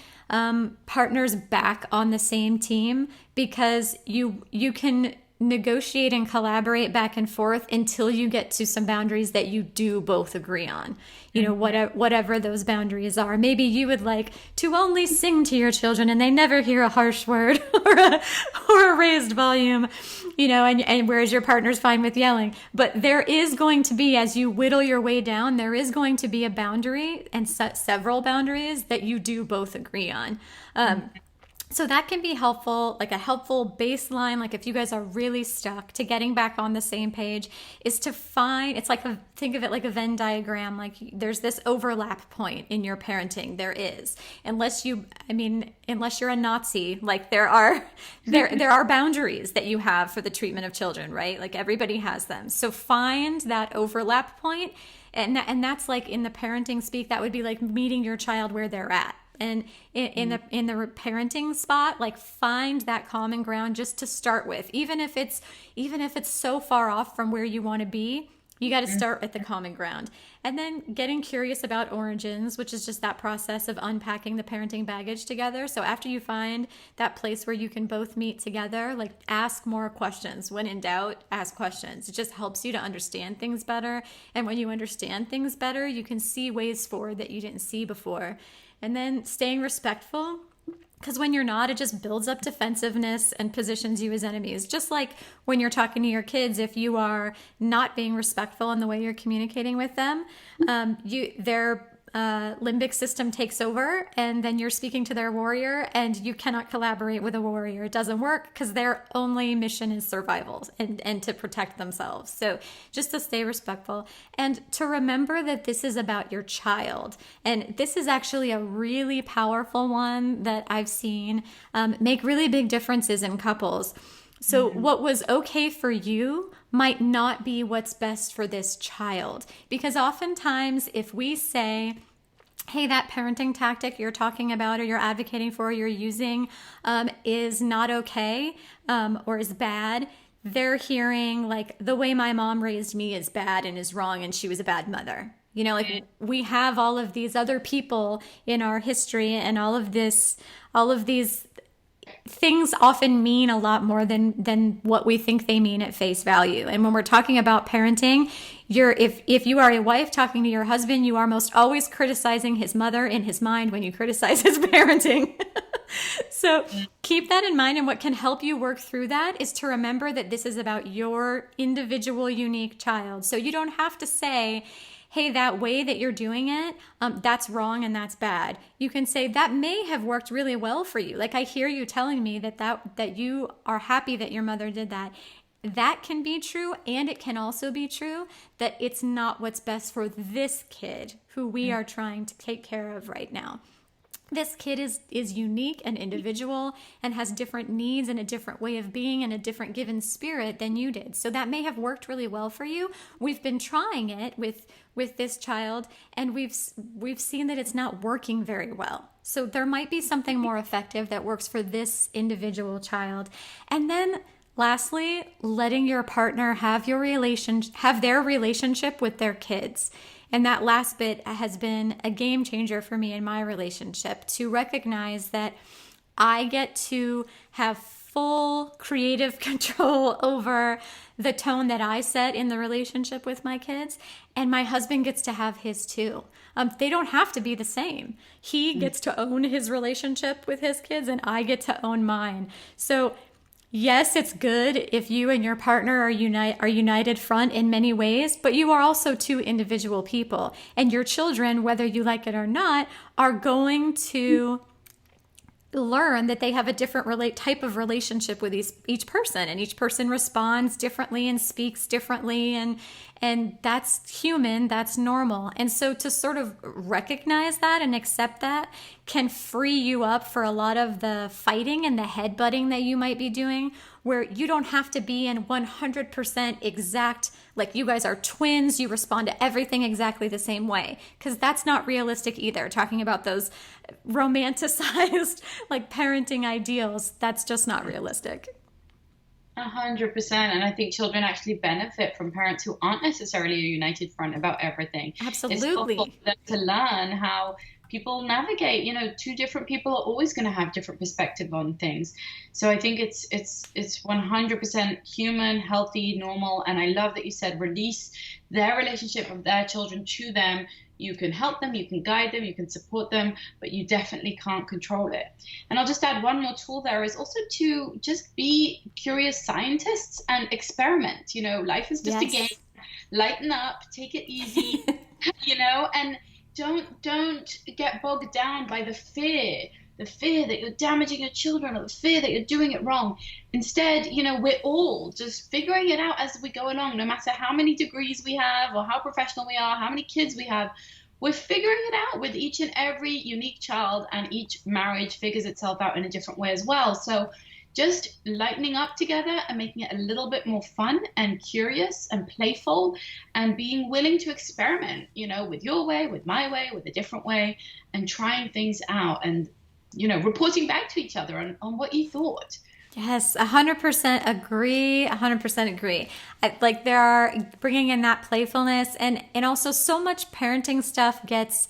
partners back on the same team, because you can negotiate and collaborate back and forth until you get to some boundaries that you do both agree on. Whatever those boundaries are. Maybe you would like to only sing to your children and they never hear a harsh word or a raised volume, and whereas your partner's fine with yelling. But there is going to be, as you whittle your way down, there is going to be a boundary and several boundaries that you do both agree on. So that can be helpful, like a helpful baseline, like if you guys are really stuck, to getting back on the same page, is to find, it's like, think of it like a Venn diagram, like there's this overlap point in your parenting. There is, unless you're a Nazi, like there are boundaries that you have for the treatment of children, right? Like everybody has them. So find that overlap point, and that's like, in the parenting speak, that would be like meeting your child where they're at. And in the parenting spot, like find that common ground just to start with. Even if it's so far off from where you want to be, you got to start at the common ground. And then getting curious about origins, which is just that process of unpacking the parenting baggage together. So after you find that place where you can both meet together, like ask more questions. When in doubt, ask questions. It just helps you to understand things better. And when you understand things better, you can see ways forward that you didn't see before. And then staying respectful, because when you're not, it just builds up defensiveness and positions you as enemies. Just like when you're talking to your kids, if you are not being respectful in the way you're communicating with them, their limbic system takes over, and then you're speaking to their warrior, and you cannot collaborate with a warrior. It doesn't work because their only mission is survival and to protect themselves. So just to stay respectful and to remember that this is about your child. And this is actually a really powerful one that I've seen make really big differences in couples. So what was okay for you might not be what's best for this child. Because oftentimes if we say, hey, that parenting tactic you're talking about or you're advocating for or you're using is not okay or is bad, they're hearing like, the way my mom raised me is bad and is wrong and she was a bad mother. We have all of these other people in our history and all of these things often mean a lot more than what we think they mean at face value. And when we're talking about parenting, if you are a wife talking to your husband, you are most always criticizing his mother in his mind when you criticize his parenting. So keep that in mind. And what can help you work through that is to remember that this is about your individual, unique child. So you don't have to say, hey, that way that you're doing it, that's wrong and that's bad. You can say that may have worked really well for you. Like I hear you telling me that you are happy that your mother did that. That can be true, and it can also be true that it's not what's best for this kid who we are trying to take care of right now. This kid is unique and individual and has different needs and a different way of being and a different given spirit than you did. So that may have worked really well for you. We've been trying it with this child, and we've seen that it's not working very well. So there might be something more effective that works for this individual child. And then lastly, letting your partner have their relationship with their kids. And that last bit has been a game changer for me in my relationship, to recognize that I get to have full creative control over the tone that I set in the relationship with my kids, and my husband gets to have his too. They don't have to be the same. He gets to own his relationship with his kids, and I get to own mine. So yes, it's good if you and your partner are united front in many ways, but you are also two individual people. And your children, whether you like it or not, are going to learn that they have a different type of relationship with each person, and each person responds differently and speaks differently, and that's human, that's normal. And so to sort of recognize that and accept that can free you up for a lot of the fighting and the headbutting that you might be doing, where you don't have to be in 100% exact, like you guys are twins, you respond to everything exactly the same way, because that's not realistic either. Talking about those romanticized like parenting ideals, that's just not realistic. 100%. And I think children actually benefit from parents who aren't necessarily a united front about everything. Absolutely. It's helpful for them to learn how people navigate. Two different people are always going to have different perspective on things. So I think it's 100% human, healthy, normal. And I love that you said release their relationship of their children to them. You can help them, you can guide them, you can support them, but you definitely can't control it. And I'll just add one more tool there, is also to just be curious scientists and experiment. Life is just a game. Lighten up, take it easy, and don't get bogged down by the fear that you're damaging your children, or the fear that you're doing it wrong. Instead, we're all just figuring it out as we go along, no matter how many degrees we have or how professional we are, how many kids we have. We're figuring it out with each and every unique child, and each marriage figures itself out in a different way as well. So just lightening up together and making it a little bit more fun and curious and playful, and being willing to experiment, with your way, with my way, with a different way, and trying things out, and reporting back to each other on what you thought. Yes, 100% agree. 100% agree. There are bringing in that playfulness, and also so much parenting stuff gets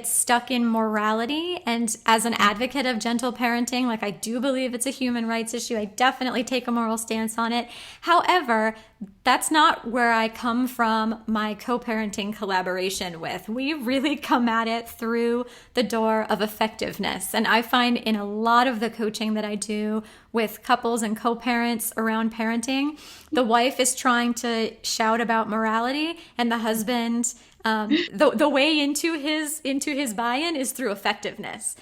stuck in morality. And as an advocate of gentle parenting, I do believe it's a human rights issue. I definitely take a moral stance on it. However, that's not where I come from my co-parenting collaboration with. We really come at it through the door of effectiveness. And I find in a lot of the coaching that I do with couples and co-parents around parenting, the wife is trying to shout about morality, and the husband, the way into his buy-in is through effectiveness.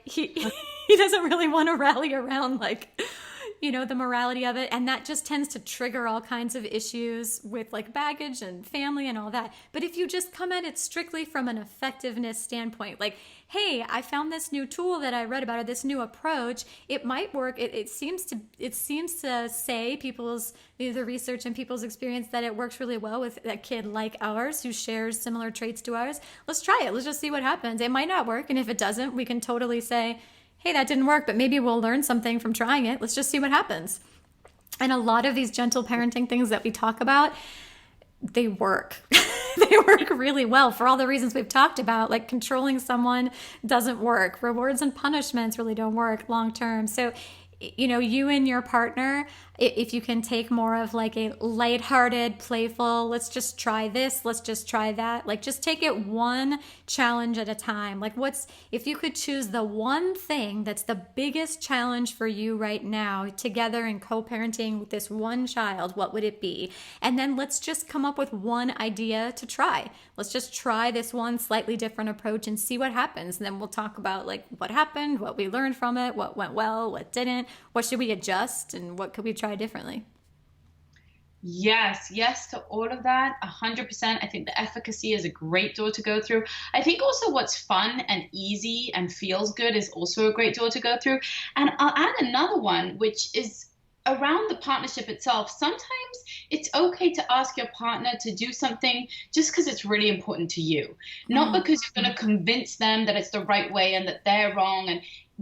He doesn't really want to rally around the morality of it, and that just tends to trigger all kinds of issues with baggage and family and all that. But if you just come at it strictly from an effectiveness standpoint, hey, I found this new tool that I read about, or this new approach, it might work. It seems to say the research and people's experience that it works really well with a kid like ours who shares similar traits to ours. Let's try it. Let's just see what happens. It might not work, and if it doesn't, we can totally say, hey, that didn't work, but maybe we'll learn something from trying it. Let's just see what happens. And a lot of these gentle parenting things that we talk about, they work. they work really well for all the reasons we've talked about. Like controlling someone doesn't work. Rewards and punishments really don't work long term. So, you and your partner, if you can take more of like a lighthearted, playful, let's just try this, let's just try that. Like just take it one challenge at a time. Like if you could choose the one thing that's the biggest challenge for you right now together in co-parenting with this one child, what would it be? And then let's just come up with one idea to try. Let's just try this one slightly different approach and see what happens. And then we'll talk about like what happened, what we learned from it, what went well, what didn't, what should we adjust, and what could we try differently? Yes to all of that, 100%. I think the efficacy is a great door to go through. I think also what's fun and easy and feels good is also a great door to go through. And I'll add another one, which is around the partnership itself. Sometimes it's okay to ask your partner to do something just because it's really important to you, not because you're going to convince them that it's the right way and that they're wrong and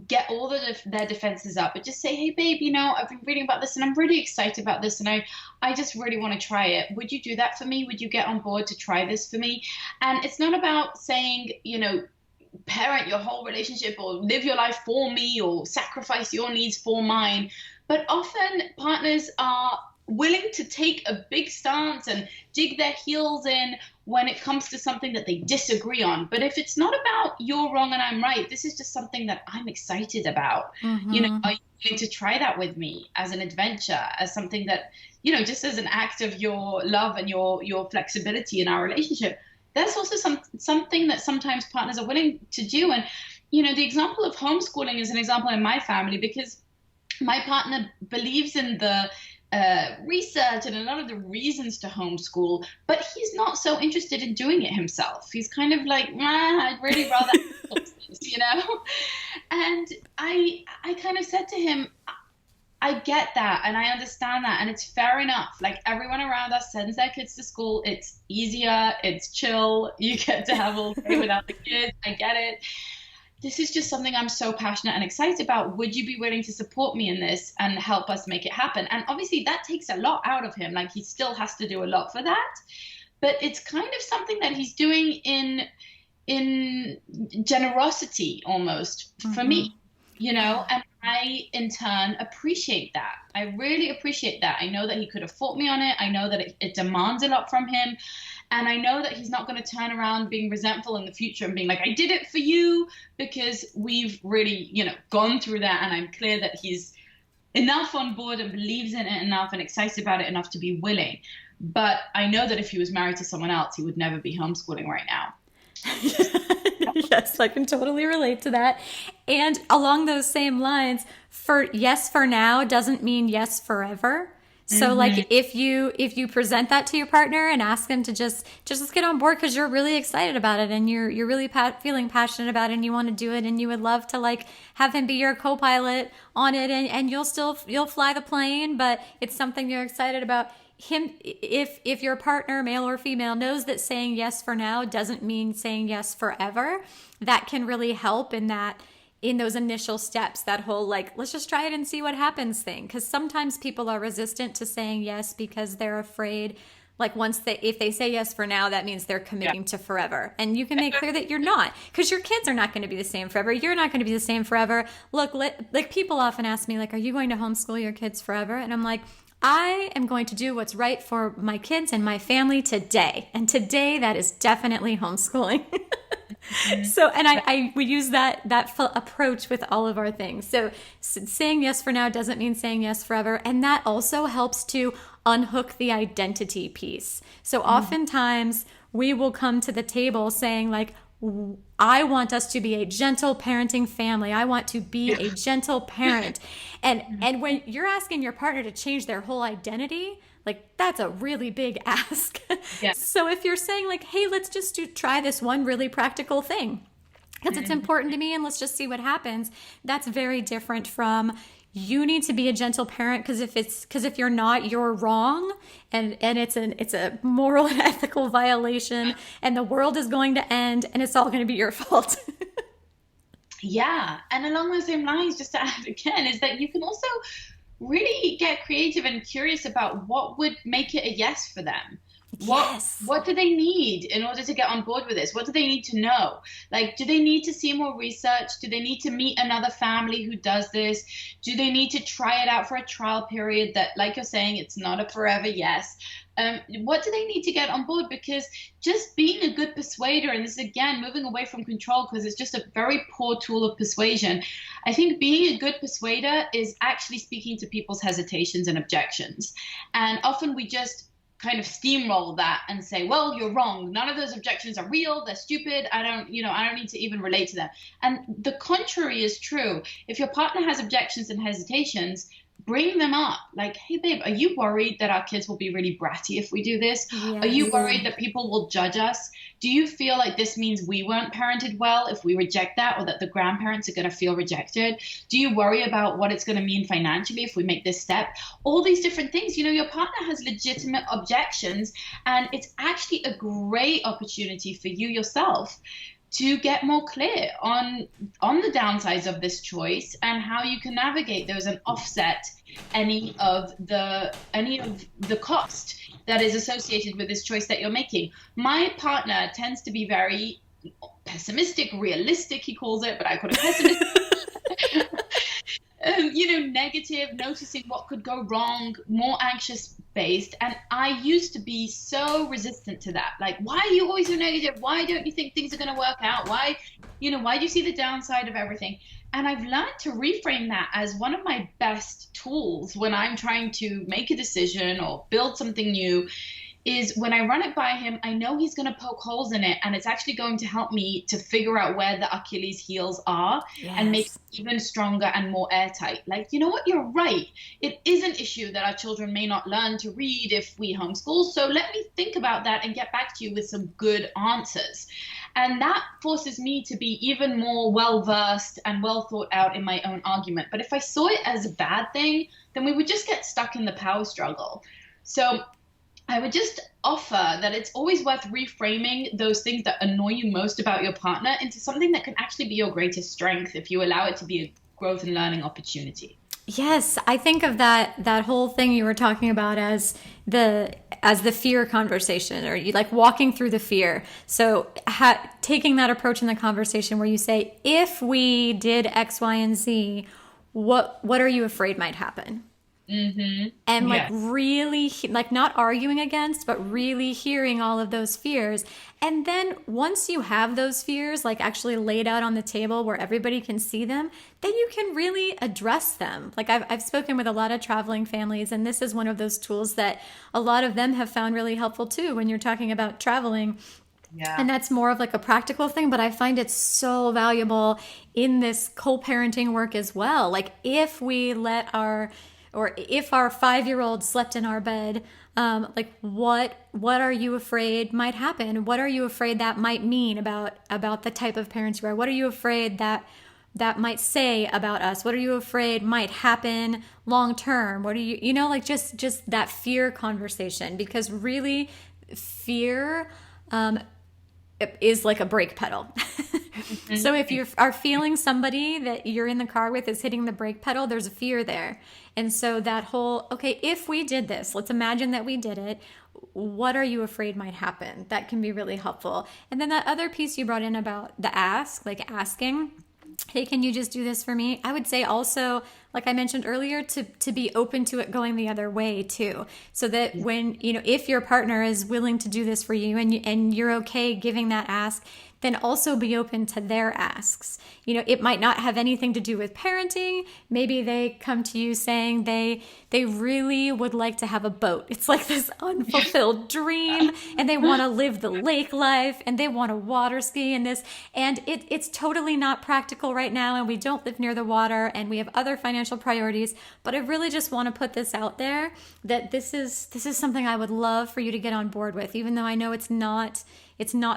get all their defenses up, but just say, hey babe, I've been reading about this and I'm really excited about this and I just really want to try it. Would you do that for me? Would you get on board to try this for me? And it's not about saying, parent your whole relationship or live your life for me or sacrifice your needs for mine. But often partners are willing to take a big stance and dig their heels in when it comes to something that they disagree on. But if it's not about you're wrong and I'm right, this is just something that I'm excited about. Are you willing to try that with me as an adventure, as something that, just as an act of your love and your flexibility in our relationship? That's also something that sometimes partners are willing to do. And, the example of homeschooling is an example in my family because my partner believes in the research and a lot of the reasons to homeschool, but he's not so interested in doing it himself. He's kind of like, I'd really rather And I kind of said to him, I get that and I understand that and it's fair enough. Like everyone around us sends their kids to school. It's easier. It's chill. You get to have all day without the kids. I get it. This is just something I'm so passionate and excited about. Would you be willing to support me in this and help us make it happen? And obviously that takes a lot out of him. Like he still has to do a lot for that, but it's kind of something that he's doing in generosity almost for me, and I in turn appreciate that. I really appreciate that. I know that he could have fought me on it. I know that it demands a lot from him. And I know that he's not going to turn around being resentful in the future and being like, I did it for you, because we've really, gone through that. And I'm clear that he's enough on board and believes in it enough and excited about it enough to be willing. But I know that if he was married to someone else, he would never be homeschooling right now. Yes, I can totally relate to that. And along those same lines, yes for now doesn't mean yes forever. So like if you present that to your partner and ask them to just get on board because you're really excited about it and you're really feeling passionate about it and you want to do it and you would love to like have him be your co-pilot on it and you'll fly the plane, but it's something you're excited about. Him, if your partner, male or female, knows that saying yes for now doesn't mean saying yes forever, that can really help in those initial steps, that whole like, let's just try it and see what happens thing. Because sometimes people are resistant to saying yes because they're afraid, like if they say yes for now, that means they're committing to forever. And you can make clear that you're not, because your kids are not going to be the same forever. You're not going to be the same forever. Look, like people often ask me, like, are you going to homeschool your kids forever? And I'm like, I am going to do what's right for my kids and my family today. And today, that is definitely homeschooling. So, and we use that approach with all of our things. So saying yes for now doesn't mean saying yes forever. And that also helps to unhook the identity piece. So oftentimes we will come to the table saying like, I want us to be a gentle parenting family. I want to be a gentle parent. And when you're asking your partner to change their whole identity, like that's a really big ask. So if you're saying like, hey, let's just try this one really practical thing because it's important to me and let's just see what happens. That's very different from you need to be a gentle parent because if you're not, you're wrong and it's a moral and ethical violation and the world is going to end and it's all going to be your fault. Yeah. And along those same lines, just to add again, is that you can also really get creative and curious about what would make it a yes for them. What do they need in order to get on board with this? What do they need to know? Like, do they need to see more research? Do they need to meet another family who does this? Do they need to try it out for a trial period that, like you're saying, it's not a forever yes? What do they need to get on board? Because just being a good persuader, and this is again moving away from control because it's just a very poor tool of persuasion. I think being a good persuader is actually speaking to people's hesitations and objections. And often we just kind of steamroll that and say, well, you're wrong. None of those objections are real. They're stupid. I don't need to even relate to them. And the contrary is true. If your partner has objections and hesitations, bring them up. Like, hey, babe, are you worried that our kids will be really bratty if we do this? Yes. Are you worried that people will judge us? Do you feel like this means we weren't parented well if we reject that, or that the grandparents are going to feel rejected? Do you worry about what it's going to mean financially if we make this step? All these different things. Your partner has legitimate objections, and it's actually a great opportunity for you yourself to get more clear on the downsides of this choice and how you can navigate those and offset any of the cost that is associated with this choice that you're making. My partner tends to be very pessimistic, realistic, he calls it, but I call it pessimistic. Negative, noticing what could go wrong, more anxious based. And I used to be so resistant to that. Like, why are you always so negative? Why don't you think things are going to work out? Why do you see the downside of everything? And I've learned to reframe that as one of my best tools when I'm trying to make a decision or build something new, is when I run it by him, I know he's going to poke holes in it, and it's actually going to help me to figure out where the Achilles heels are. Yes. And make it even stronger and more airtight. Like, you know what, you're right. It is an issue that our children may not learn to read if we homeschool. So let me think about that and get back to you with some good answers. And that forces me to be even more well-versed and well thought out in my own argument. But if I saw it as a bad thing, then we would just get stuck in the power struggle. So I would just offer that it's always worth reframing those things that annoy you most about your partner into something that can actually be your greatest strength if you allow it to be a growth and learning opportunity. Yes, I think of that whole thing you were talking about as the fear conversation, or you like walking through the fear. So taking that approach in the conversation where you say, if we did X, Y, and Z, what are you afraid might happen? Mm-hmm. And like, yes. Really like not arguing against, but really hearing all of those fears. And then once you have those fears like actually laid out on the table where everybody can see them, then you can really address them. Like I've spoken with a lot of traveling families, and this is one of those tools that a lot of them have found really helpful too when you're talking about traveling. Yeah. And that's more of like a practical thing, but I find it so valuable in this co-parenting work as well. Like if our 5-year-old slept in our bed, like what are you afraid might happen? What are you afraid that might mean about the type of parents you are? What are you afraid that might say about us? What are you afraid might happen long term? What do you like just that fear conversation? Because really fear is like a brake pedal. So if you are feeling somebody that you're in the car with is hitting the brake pedal, there's a fear there. And so that whole, okay, if we did this, let's imagine that we did it. What are you afraid might happen? That can be really helpful. And then that other piece you brought in about the ask, like asking, hey, can you just do this for me? I would say also, like I mentioned earlier, to be open to it going the other way too. So that when, if your partner is willing to do this for you and you're okay giving that ask, then also be open to their asks. It might not have anything to do with parenting. Maybe they come to you saying they really would like to have a boat. It's like this unfulfilled dream, and they want to live the lake life, and they want to water ski and this. And it's totally not practical right now, and we don't live near the water, and we have other financial priorities. But I really just want to put this out there that this is something I would love for you to get on board with, even though I know it's not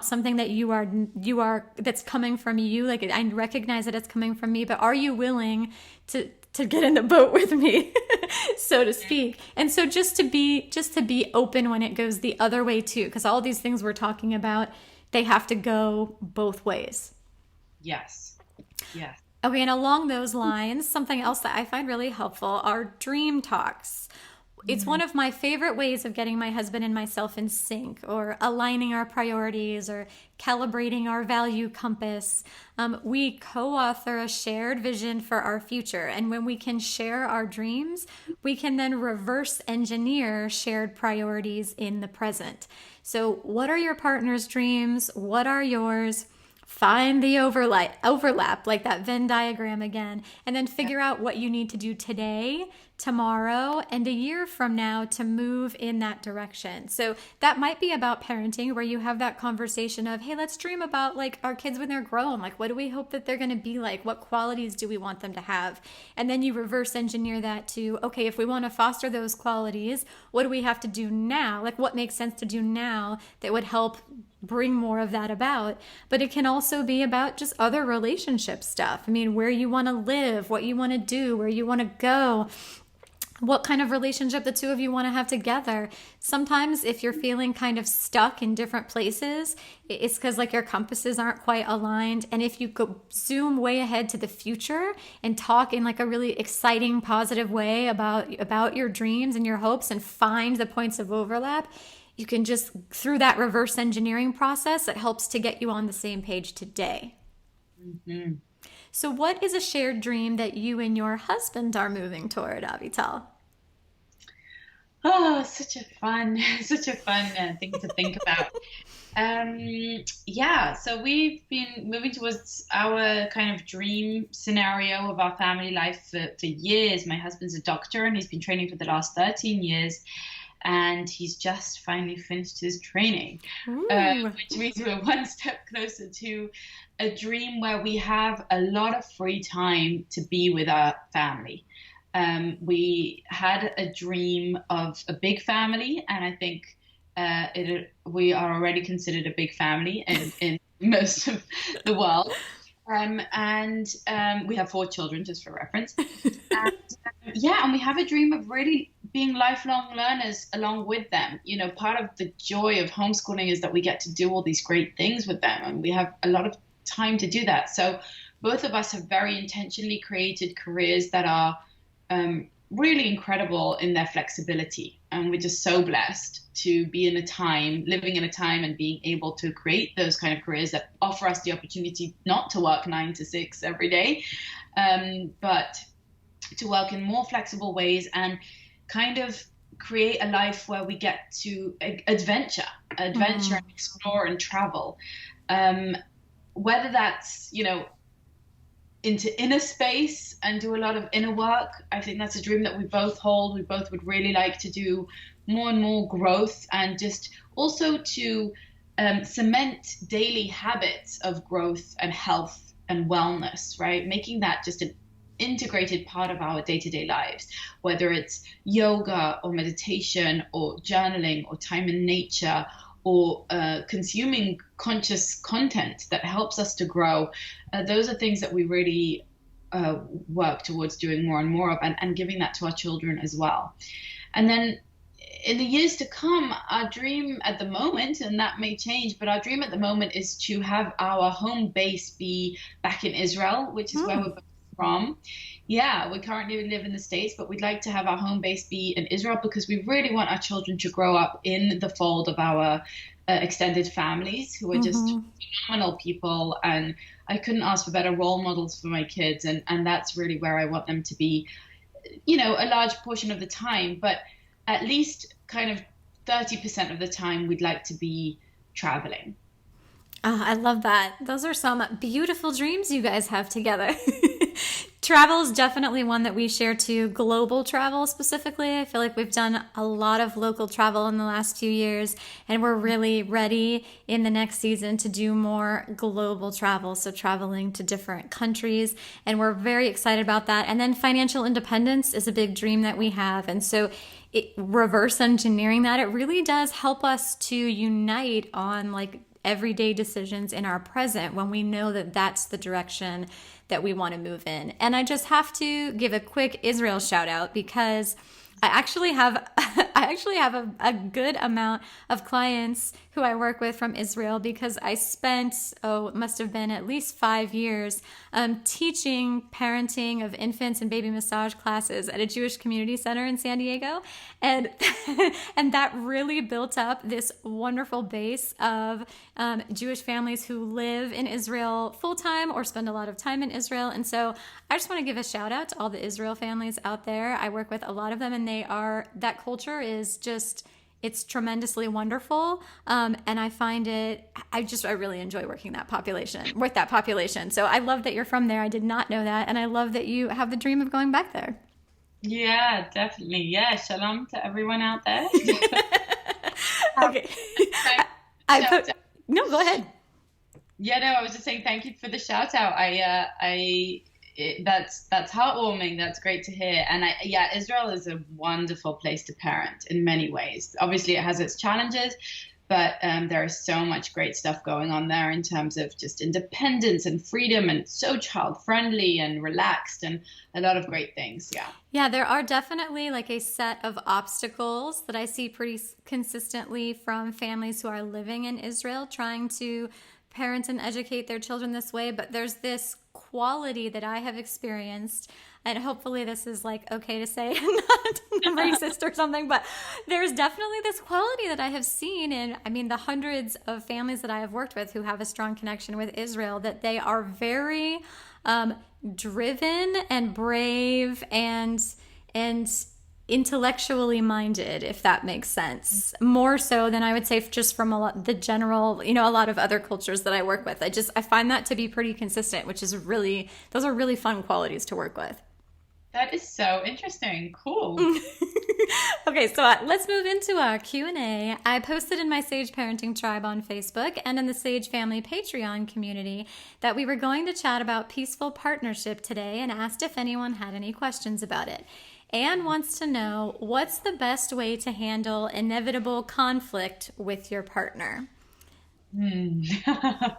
something that you are that's coming from you. Like I recognize that it's coming from me, but are you willing to get in the boat with me, so to speak? And so just to be open when it goes the other way too, because all these things we're talking about, they have to go both ways. Yes. Yes. Okay, and along those lines, something else that I find really helpful are dream talks. It's one of my favorite ways of getting my husband and myself in sync, or aligning our priorities, or calibrating our value compass. We co-author a shared vision for our future. And when we can share our dreams, we can then reverse engineer shared priorities in the present. So what are your partner's dreams? What are yours? Find the overlap, like that Venn diagram again, and then figure out what you need to do today, tomorrow, and a year from now to move in that direction. So that might be about parenting, where you have that conversation of, hey, let's dream about like our kids when they're grown. Like, what do we hope that they're going to be like? What qualities do we want them to have? And then you reverse engineer that to, okay, if we want to foster those qualities, what do we have to do now? Like, what makes sense to do now that would help bring more of that about? But it can also be about just other relationship stuff. I mean, where you want to live, what you want to do, where you want to go, what kind of relationship the two of you want to have together. Sometimes if you're feeling kind of stuck in different places, it's because like your compasses aren't quite aligned. And if you go zoom way ahead to the future and talk in like a really exciting, positive way about your dreams and your hopes, and find the points of overlap, you can just, through that reverse engineering process, it helps to get you on the same page today. Mm-hmm. So what is a shared dream that you and your husband are moving toward, Avital? Oh, such a fun thing to think about. So we've been moving towards our kind of dream scenario of our family life for years. My husband's a doctor, and he's been training for the last 13 years. And he's just finally finished his training, which means we're one step closer to a dream where we have a lot of free time to be with our family. We had a dream of a big family, and I think we are already considered a big family in most of the world. And we have 4 children, just for reference. And we have a dream of really being lifelong learners along with them. You know, part of the joy of homeschooling is that we get to do all these great things with them, and we have a lot of time to do that. So both of us have very intentionally created careers that are really incredible in their flexibility. And we're just so blessed to be living in a time and being able to create those kind of careers that offer us the opportunity not to work 9 to 6 every day, but to work in more flexible ways and kind of create a life where we get to adventure and explore and travel. Whether that's, into inner space and do a lot of inner work. I think that's a dream that we both hold. We both would really like to do more and more growth, and just also to cement daily habits of growth and health and wellness, right? Making that just an integrated part of our day-to-day lives, whether it's yoga or meditation or journaling or time in nature or consuming conscious content that helps us to grow. Those are things that we really work towards doing more and more of, and giving that to our children as well. And then in the years to come, our dream at the moment, and that may change, but our dream at the moment is to have our home base be back in Israel, which is where we're both from. Yeah, we currently live in the States, but we'd like to have our home base be in Israel, because we really want our children to grow up in the fold of our extended families, who are just phenomenal people. And I couldn't ask for better role models for my kids. And that's really where I want them to be, a large portion of the time, but at least kind of 30% of the time we'd like to be traveling. Oh, I love that. Those are some beautiful dreams you guys have together. Travel is definitely one that we share too. Global travel specifically. I feel like we've done a lot of local travel in the last few years, and we're really ready in the next season to do more global travel. So traveling to different countries, and we're very excited about that. And then financial independence is a big dream that we have. And so reverse engineering that, it really does help us to unite on like everyday decisions in our present when we know that that's the direction that we want to move in. And I just have to give a quick Israel shout out, because I actually have I actually have a good amount of clients who I work with from Israel because I spent, it must have been at least 5 years teaching parenting of infants and baby massage classes at a Jewish community center in San Diego. And, and that really built up this wonderful base of Jewish families who live in Israel full-time or spend a lot of time in Israel. And so I just want to give a shout out to all the Israel families out there. I work with a lot of them, and that culture is just, it's tremendously wonderful. And I find I really enjoy with that population. So I love that you're from there. I did not know that. And I love that you have the dream of going back there. Yeah, definitely. Yeah. Shalom to everyone out there. Okay. No, go ahead. Yeah, no, I was just saying thank you for the shout out. That's heartwarming. That's great to hear. And Israel is a wonderful place to parent in many ways. Obviously, it has its challenges, but there is so much great stuff going on there in terms of just independence and freedom, and so child friendly and relaxed, and a lot of great things. Yeah. Yeah, there are definitely like a set of obstacles that I see pretty consistently from families who are living in Israel trying to parent and educate their children this way. But there's this quality that I have experienced, and hopefully this is like okay to say, not racist or something, but there's definitely this quality that I have seen in, the hundreds of families that I have worked with who have a strong connection with Israel, that they are very driven and brave and intellectually minded, if that makes sense, more so than I would say just from a lot of other cultures that I work with. I find that to be pretty consistent, which is those are really fun qualities to work with. That is so interesting. Cool. Okay, so let's move into our Q&A. I posted in my Sage Parenting Tribe on Facebook and in the Sage Family Patreon community that we were going to chat about peaceful partnership today, and asked if anyone had any questions about it. Anne wants to know, what's the best way to handle inevitable conflict with your partner? Wow.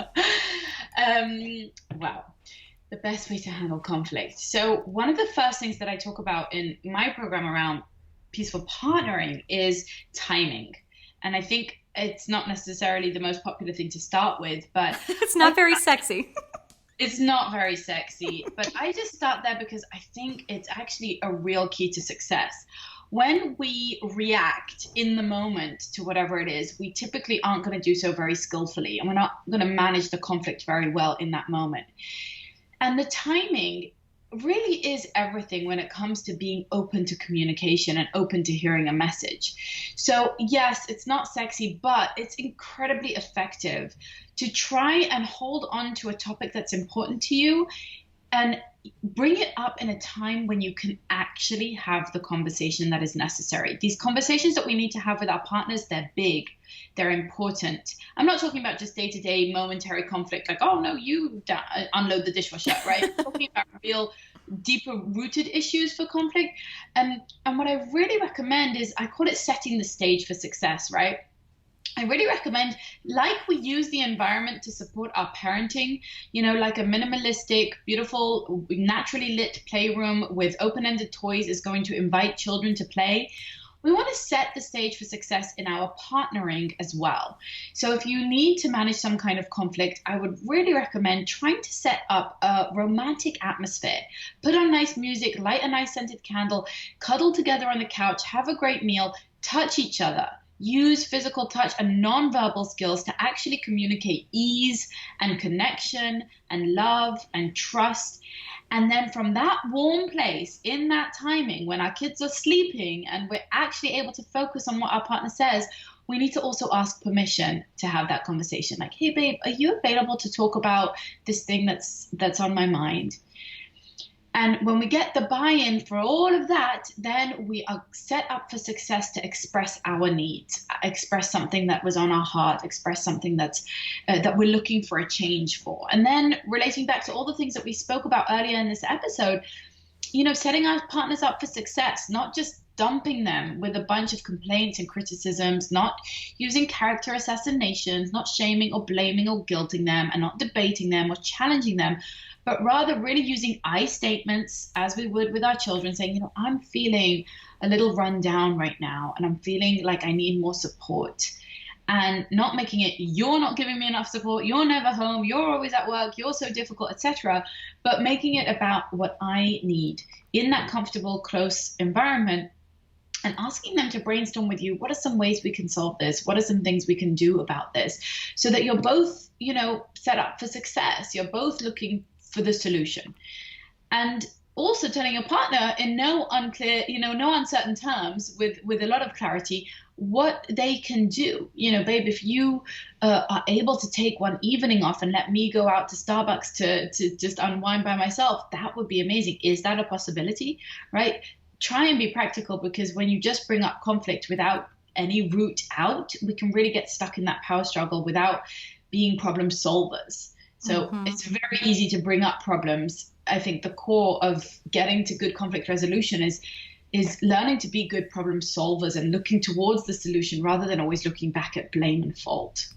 The best way to handle conflict. So one of the first things that I talk about in my program around peaceful partnering is timing. And I think it's not necessarily the most popular thing to start with, but it's not very sexy. It's not very sexy, but I just start there because I think it's actually a real key to success. When we react in the moment to whatever it is, we typically aren't going to do so very skillfully, and we're not going to manage the conflict very well in that moment. And the timing really is everything when it comes to being open to communication and open to hearing a message. So yes, it's not sexy, but it's incredibly effective to try and hold on to a topic that's important to you and bring it up in a time when you can actually have the conversation that is necessary. These conversations that we need to have with our partners, they're big, they're important. I'm not talking about just day-to-day momentary conflict like, oh no, you unload the dishwasher, right? I'm talking about real deeper rooted issues for conflict. And what I really recommend is, I call it setting the stage for success, right? I really recommend, like we use the environment to support our parenting, like a minimalistic, beautiful, naturally lit playroom with open-ended toys is going to invite children to play. We want to set the stage for success in our partnering as well. So if you need to manage some kind of conflict, I would really recommend trying to set up a romantic atmosphere. Put on nice music, light a nice scented candle, cuddle together on the couch, have a great meal, touch each other. Use physical touch and nonverbal skills to actually communicate ease and connection and love and trust. And then from that warm place, in that timing, when our kids are sleeping and we're actually able to focus on what our partner says, we need to also ask permission to have that conversation. Like, hey, babe, are you available to talk about this thing that's on my mind? And when we get the buy-in for all of that, then we are set up for success to express our needs, express something that was on our heart, express something that we're looking for a change for. And then relating back to all the things that we spoke about earlier in this episode, setting our partners up for success, not just dumping them with a bunch of complaints and criticisms, not using character assassinations, not shaming or blaming or guilting them, and not debating them or challenging them, but rather really using I statements as we would with our children, saying, I'm feeling a little run down right now, and I'm feeling like I need more support. And not making it, you're not giving me enough support, you're never home, you're always at work, you're so difficult, etc. But making it about what I need in that comfortable, close environment, and asking them to brainstorm with you, what are some ways we can solve this? What are some things we can do about this? So that you're both, set up for success. You're both looking for the solution. And also telling your partner in no uncertain terms, with a lot of clarity, what they can do. Babe, if you are able to take one evening off and let me go out to Starbucks to just unwind by myself, that would be amazing. Is that a possibility? Right? Try and be practical, because when you just bring up conflict without any route out, we can really get stuck in that power struggle without being problem solvers. So it's very easy to bring up problems. I think the core of getting to good conflict resolution is learning to be good problem solvers and looking towards the solution rather than always looking back at blame and fault.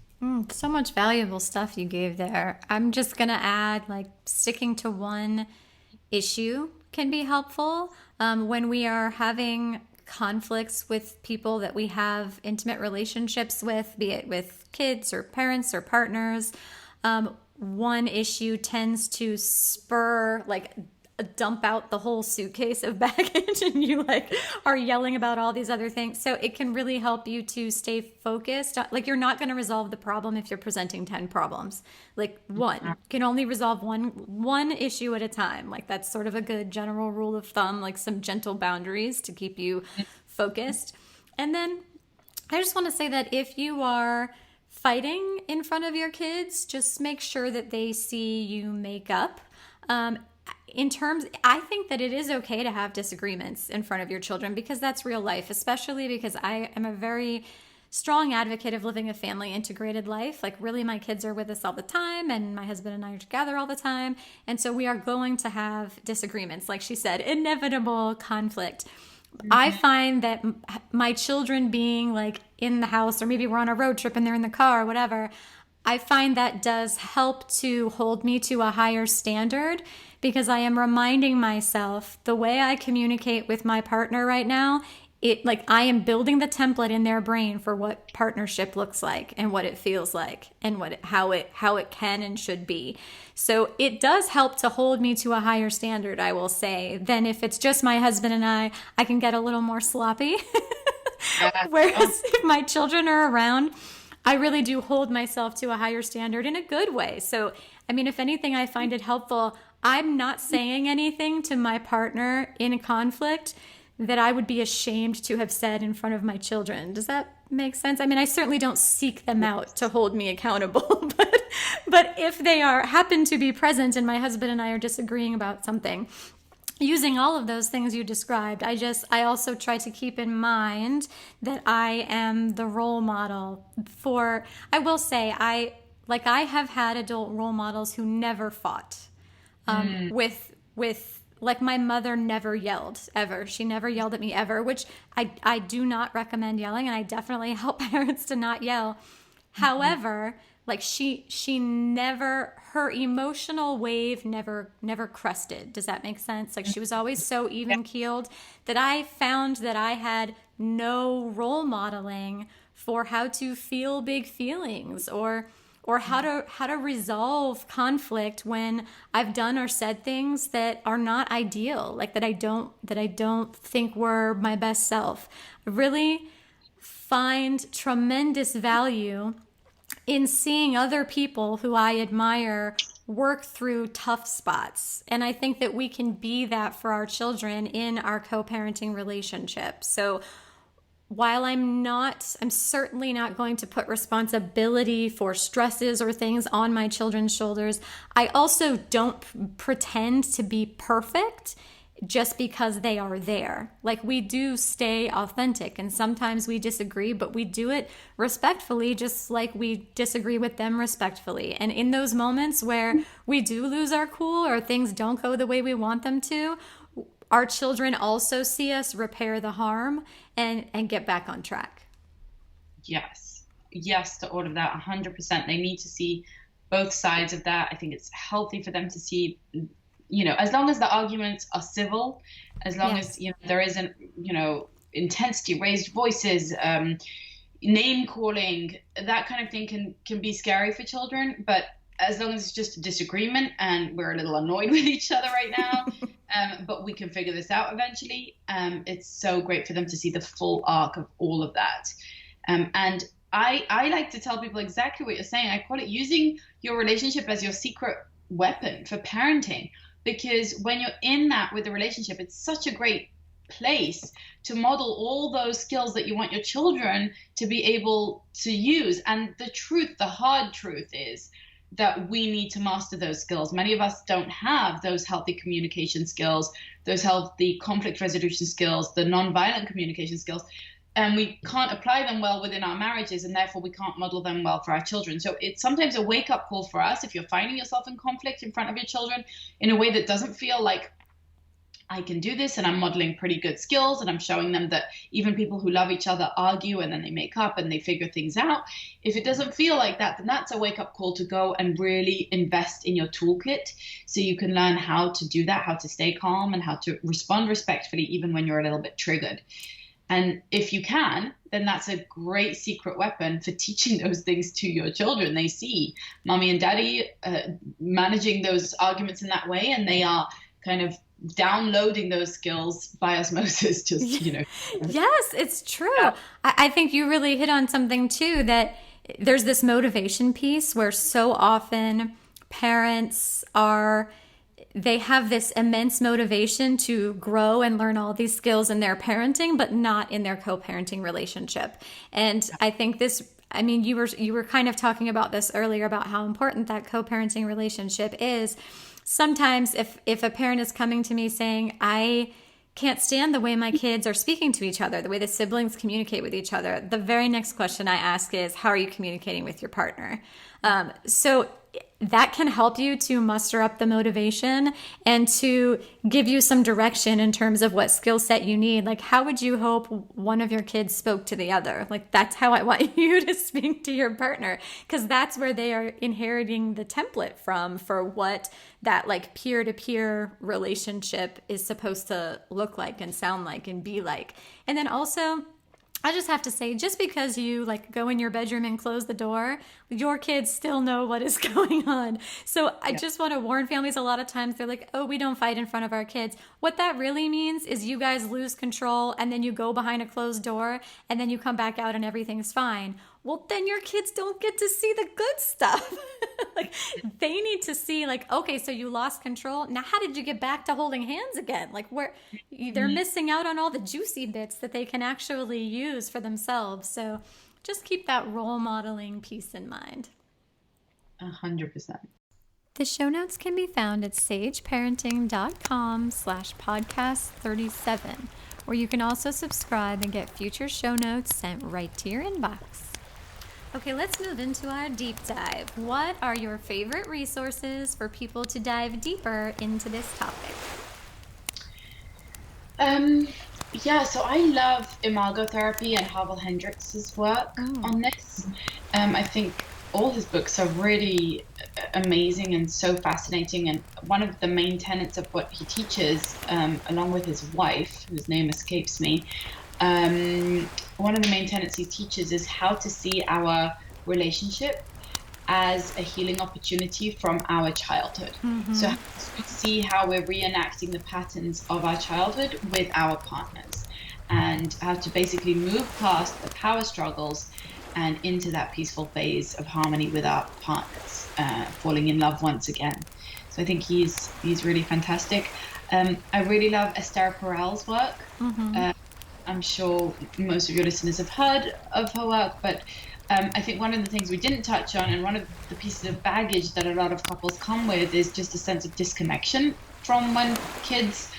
So much valuable stuff you gave there. I'm just going to add, sticking to one issue can be helpful. When we are having conflicts with people that we have intimate relationships with, be it with kids or parents or partners, one issue tends to spur dump out the whole suitcase of baggage, and you are yelling about all these other things. So it can really help you to stay focused. You're not going to resolve the problem if you're presenting 10 problems. One, you can only resolve one issue at a time. That's sort of a good general rule of thumb, some gentle boundaries to keep you focused. And then I just want to say that if you are fighting in front of your kids, just make sure that they see you make up. I think that it is okay to have disagreements in front of your children, because that's real life, especially because I am a very strong advocate of living a family integrated life. Really, my kids are with us all the time, and my husband and I are together all the time. And so we are going to have disagreements. Like she said, inevitable conflict. I find that my children being in the house, or maybe we're on a road trip and they're in the car or whatever, I find that does help to hold me to a higher standard, because I am reminding myself the way I communicate with my partner right now, I am building the template in their brain for what partnership looks like and what it feels like and how it can and should be. So it does help to hold me to a higher standard, I will say, than if it's just my husband and I can get a little more sloppy. Whereas if my children are around, I really do hold myself to a higher standard in a good way. So, if anything, I find it helpful. I'm not saying anything to my partner in a conflict that I would be ashamed to have said in front of my children. Does that make sense? I certainly don't seek them out to hold me accountable, but if they happen to be present and my husband and I are disagreeing about something, using all of those things you described, I also try to keep in mind that I am the role model for, I will say, I have had adult role models who never fought. With my mother never yelled ever. She never yelled at me ever, which I do not recommend yelling, and I definitely help parents to not yell. However, she never, her emotional wave never crested. Does that make sense? She was always so even keeled that I found that I had no role modeling for how to feel big feelings or how to resolve conflict when I've done or said things that are not ideal, that I don't think were my best self. I really find tremendous value in seeing other people who I admire work through tough spots. And I think that we can be that for our children in our co-parenting relationship. So while I'm certainly not going to put responsibility for stresses or things on my children's shoulders, I also don't pretend to be perfect just because they are there. We do stay authentic, and sometimes we disagree, but we do it respectfully, just like we disagree with them respectfully. And in those moments where we do lose our cool or things don't go the way we want them to, our children also see us repair the harm and get back on track. Yes to all of that, 100%. They need to see both sides of that. I think it's healthy for them to see, as long as the arguments are civil, as long as there isn't, intensity, raised voices, name calling, that kind of thing can be scary for children. But as long as it's just a disagreement and we're a little annoyed with each other right now, but we can figure this out eventually, it's so great for them to see the full arc of all of that. And I like to tell people exactly what you're saying. I call it using your relationship as your secret weapon for parenting, because when you're in that with the relationship, it's such a great place to model all those skills that you want your children to be able to use. And the hard truth is that we need to master those skills. Many of us don't have those healthy communication skills, those healthy conflict resolution skills, the nonviolent communication skills. And we can't apply them well within our marriages, and therefore we can't model them well for our children. So it's sometimes a wake-up call for us if you're finding yourself in conflict in front of your children in a way that doesn't feel like, I can do this and I'm modeling pretty good skills and I'm showing them that even people who love each other argue and then they make up and they figure things out. If it doesn't feel like that, then that's a wake-up call to go and really invest in your toolkit so you can learn how to do that, how to stay calm and how to respond respectfully even when you're a little bit triggered. And if you can, then that's a great secret weapon for teaching those things to your children. They see mommy and daddy managing those arguments in that way, and they are kind of downloading those skills by osmosis, Yes, it's true. Yeah. I think you really hit on something too, that there's this motivation piece where so often parents they have this immense motivation to grow and learn all these skills in their parenting, but not in their co-parenting relationship. And I think you were kind of talking about this earlier about how important that co-parenting relationship is. Sometimes if a parent is coming to me saying, I can't stand the way my kids are speaking to each other, the way the siblings communicate with each other, the very next question I ask is, how are you communicating with your partner? So that can help you to muster up the motivation and to give you some direction in terms of what skill set you need. Like, how would you hope one of your kids spoke to the other? Like, that's how I want you to speak to your partner, because that's where they are inheriting the template from for what that like peer-to-peer relationship is supposed to look like and sound like and be like. And then also, I just have to say, just because you like go in your bedroom and close the door, your kids still know what is going on. So I just want to warn families, a lot of times they're like, oh, we don't fight in front of our kids. What that really means is you guys lose control and then you go behind a closed door and then you come back out and everything's fine. Well, then your kids don't get to see the good stuff. Like, they need to see, like, okay, so you lost control. Now, how did you get back to holding hands again? Like, they're missing out on all the juicy bits that they can actually use for themselves. So just keep that role modeling piece in mind. 100%. The show notes can be found at sageparenting.com/podcast37, where you can also subscribe and get future show notes sent right to your inbox. Okay, let's move into our deep dive. What are your favorite resources for people to dive deeper into this topic? So I love imago therapy and Harville Hendrix's work on this. I think all his books are really amazing and so fascinating. And one of the main tenets of what he teaches, along with his wife, whose name escapes me, one of the main tenets he teaches is how to see our relationship as a healing opportunity from our childhood. Mm-hmm. So we see how we're reenacting the patterns of our childhood with our partners, and how to basically move past the power struggles and into that peaceful phase of harmony with our partners, falling in love once again. So I think he's really fantastic. I really love Esther Perel's work. Mm-hmm. I'm sure most of your listeners have heard of her work, but I think one of the things we didn't touch on, and one of the pieces of baggage that a lot of couples come with, is just a sense of disconnection from when kids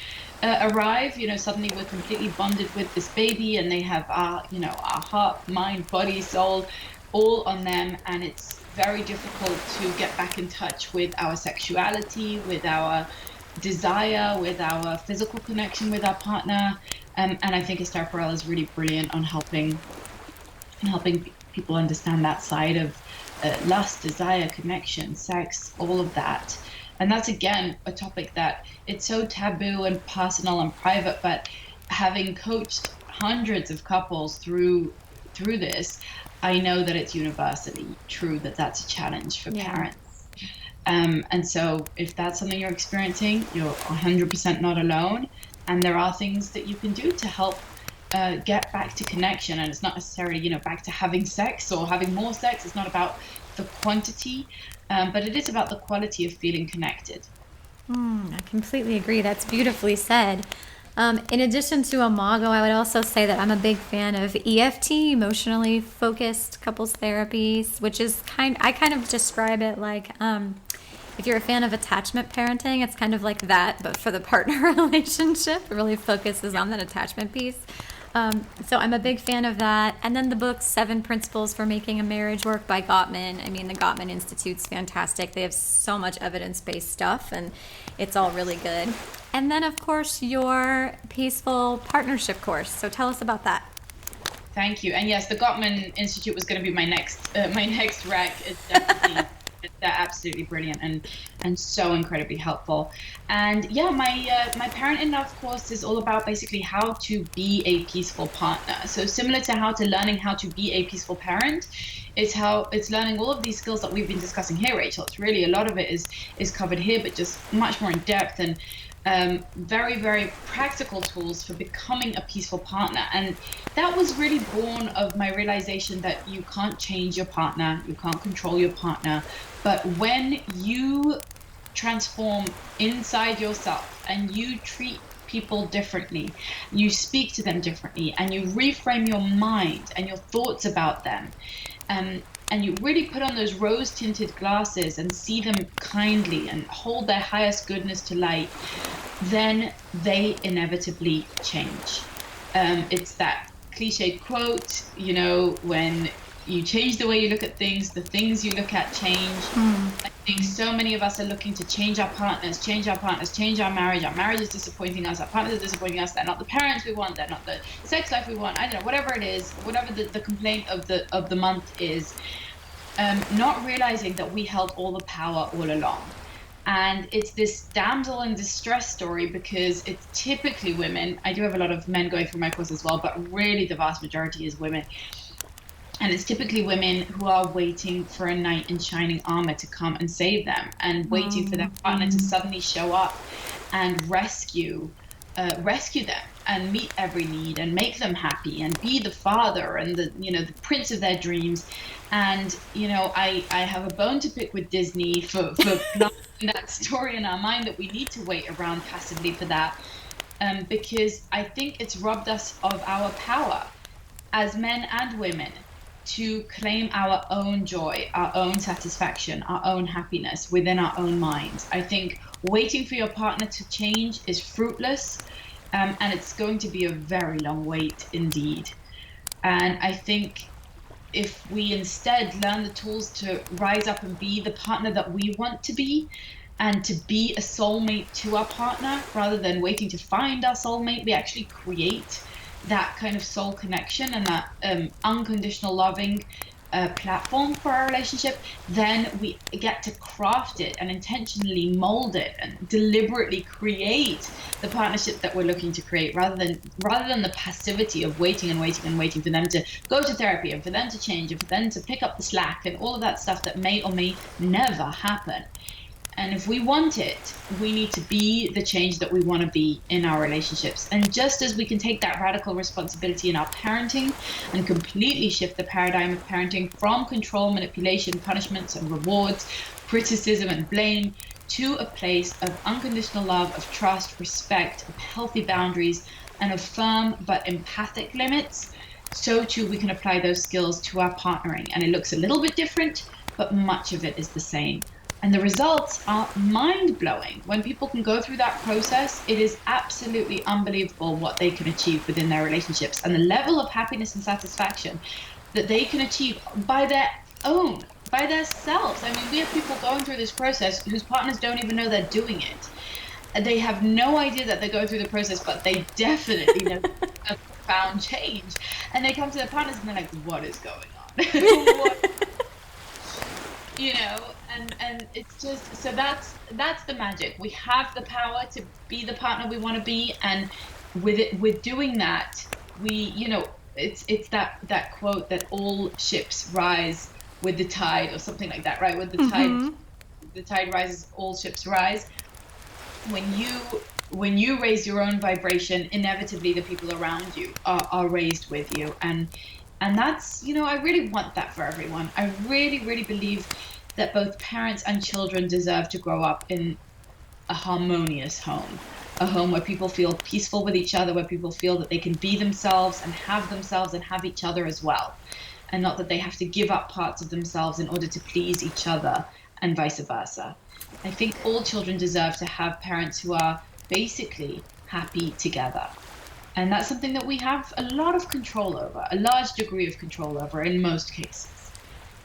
arrive. Suddenly we're completely bonded with this baby, and they have our heart, mind, body, soul, all on them, and it's very difficult to get back in touch with our sexuality, with our desire, with our physical connection with our partner. And I think Esther Perel is really brilliant on helping people understand that side of lust, desire, connection, sex, all of that. And that's, again, a topic that it's so taboo and personal and private, but having coached hundreds of couples through this, I know that it's universally true that that's a challenge for parents. And so if that's something you're experiencing, you're 100% not alone. And there are things that you can do to help get back to connection. And it's not necessarily, back to having sex or having more sex. It's not about the quantity, but it is about the quality of feeling connected. I completely agree. That's beautifully said. In addition to Imago, I would also say that I'm a big fan of EFT, emotionally focused couples therapies, which is I kind of describe it like, if you're a fan of attachment parenting, it's kind of like that, but for the partner relationship. It really focuses on that attachment piece. So I'm a big fan of that. And then the book 7 Principles for Making a Marriage Work by Gottman. I mean, the Gottman Institute's fantastic. They have so much evidence-based stuff, and it's all really good. And then, of course, your Peaceful Partnership course. So tell us about that. Thank you. And yes, the Gottman Institute was going to be my next rec. It's definitely they're absolutely brilliant and so incredibly helpful. And yeah, my Parent in Love course is all about basically how to be a peaceful partner. So similar to learning how to be a peaceful parent, it's learning all of these skills that we've been discussing here, Rachel. It's really, a lot of it is covered here, but just much more in depth and very, very practical tools for becoming a peaceful partner. And that was really born of my realization that you can't change your partner, you can't control your partner, but when you transform inside yourself and you treat people differently, you speak to them differently, and you reframe your mind and your thoughts about them, and you really put on those rose-tinted glasses and see them kindly and hold their highest goodness to light, then they inevitably change. It's that cliched quote, when you change the way you look at things, the things you look at change. I think so many of us are looking to change our partners, change our marriage. Our marriage is disappointing us, our partners are disappointing us, they're not the parents we want, they're not the sex life we want, I don't know, whatever it is, whatever the complaint of the month is, not realizing that we held all the power all along. And it's this damsel in distress story, because it's typically women. I do have a lot of men going through my course as well, but really the vast majority is women. And it's typically women who are waiting for a knight in shining armor to come and save them, and waiting for their partner to suddenly show up and rescue them and meet every need and make them happy and be the father and the prince of their dreams. And I have a bone to pick with Disney for not that story in our mind, that we need to wait around passively for that, because I think it's robbed us of our power as men and women to claim our own joy, our own satisfaction, our own happiness within our own minds. I think waiting for your partner to change is fruitless, and it's going to be a very long wait indeed. And I think if we instead learn the tools to rise up and be the partner that we want to be, and to be a soulmate to our partner, rather than waiting to find our soulmate, we actually create that kind of soul connection and that unconditional loving platform for our relationship, then we get to craft it and intentionally mold it and deliberately create the partnership that we're looking to create, rather than the passivity of waiting and waiting and waiting for them to go to therapy and for them to change and for them to pick up the slack and all of that stuff that may or may never happen. And if we want it, we need to be the change that we want to be in our relationships. And just as we can take that radical responsibility in our parenting and completely shift the paradigm of parenting from control, manipulation, punishments and rewards, criticism and blame, to a place of unconditional love, of trust, respect, of healthy boundaries, and of firm but empathic limits, so too we can apply those skills to our partnering. And it looks a little bit different, but much of it is the same. And the results are mind-blowing. When people can go through that process, it is absolutely unbelievable what they can achieve within their relationships, and the level of happiness and satisfaction that they can achieve by themselves. I mean, we have people going through this process whose partners don't even know they're doing it. they have no idea that they're going through the process, but they definitely know a profound change. And they come to their partners and they're like, what is going on? What? You know, and it's just, so that's the magic. We have the power to be the partner we want to be, and with doing that, we, you know, it's that quote that all ships rise with the tide, or something like that, right? With the tide rises, all ships rise. When you raise your own vibration, inevitably the people around you are raised with you, and that's, you know, I really want that for everyone. I really, really believe that both parents and children deserve to grow up in a harmonious home, a home where people feel peaceful with each other, where people feel that they can be themselves and have each other as well, and not that they have to give up parts of themselves in order to please each other, and vice versa. I think all children deserve to have parents who are basically happy together. And that's something that we have a lot of control over, a large degree of control over in most cases.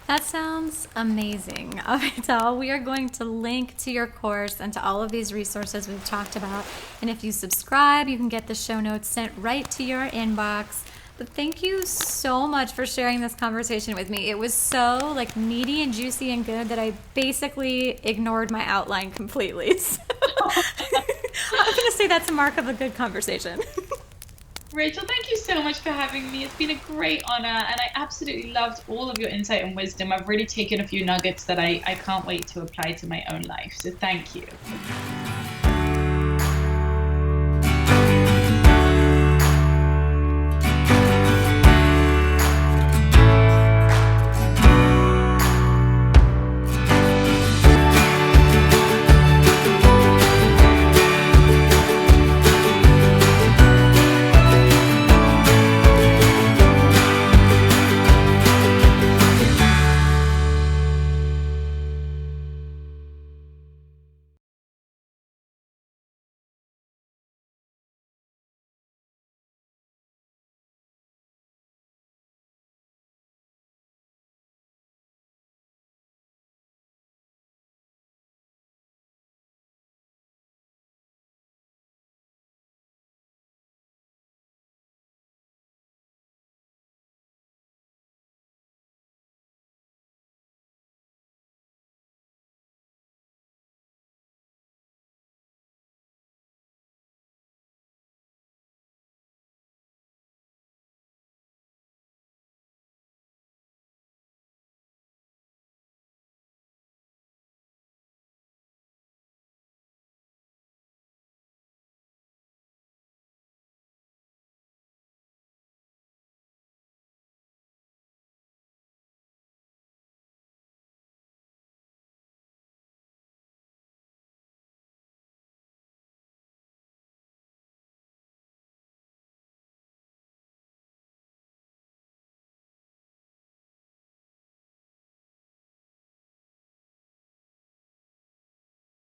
That sounds amazing. Avital, we are going to link to your course and to all of these resources we've talked about. And if you subscribe, you can get the show notes sent right to your inbox. But thank you so much for sharing this conversation with me. It was so like meaty and juicy and good that I basically ignored my outline completely. So I'm going to say that's a mark of a good conversation. Rachel, thank you so much for having me. It's been a great honor, and I absolutely loved all of your insight and wisdom. I've really taken a few nuggets that I can't wait to apply to my own life. So thank you.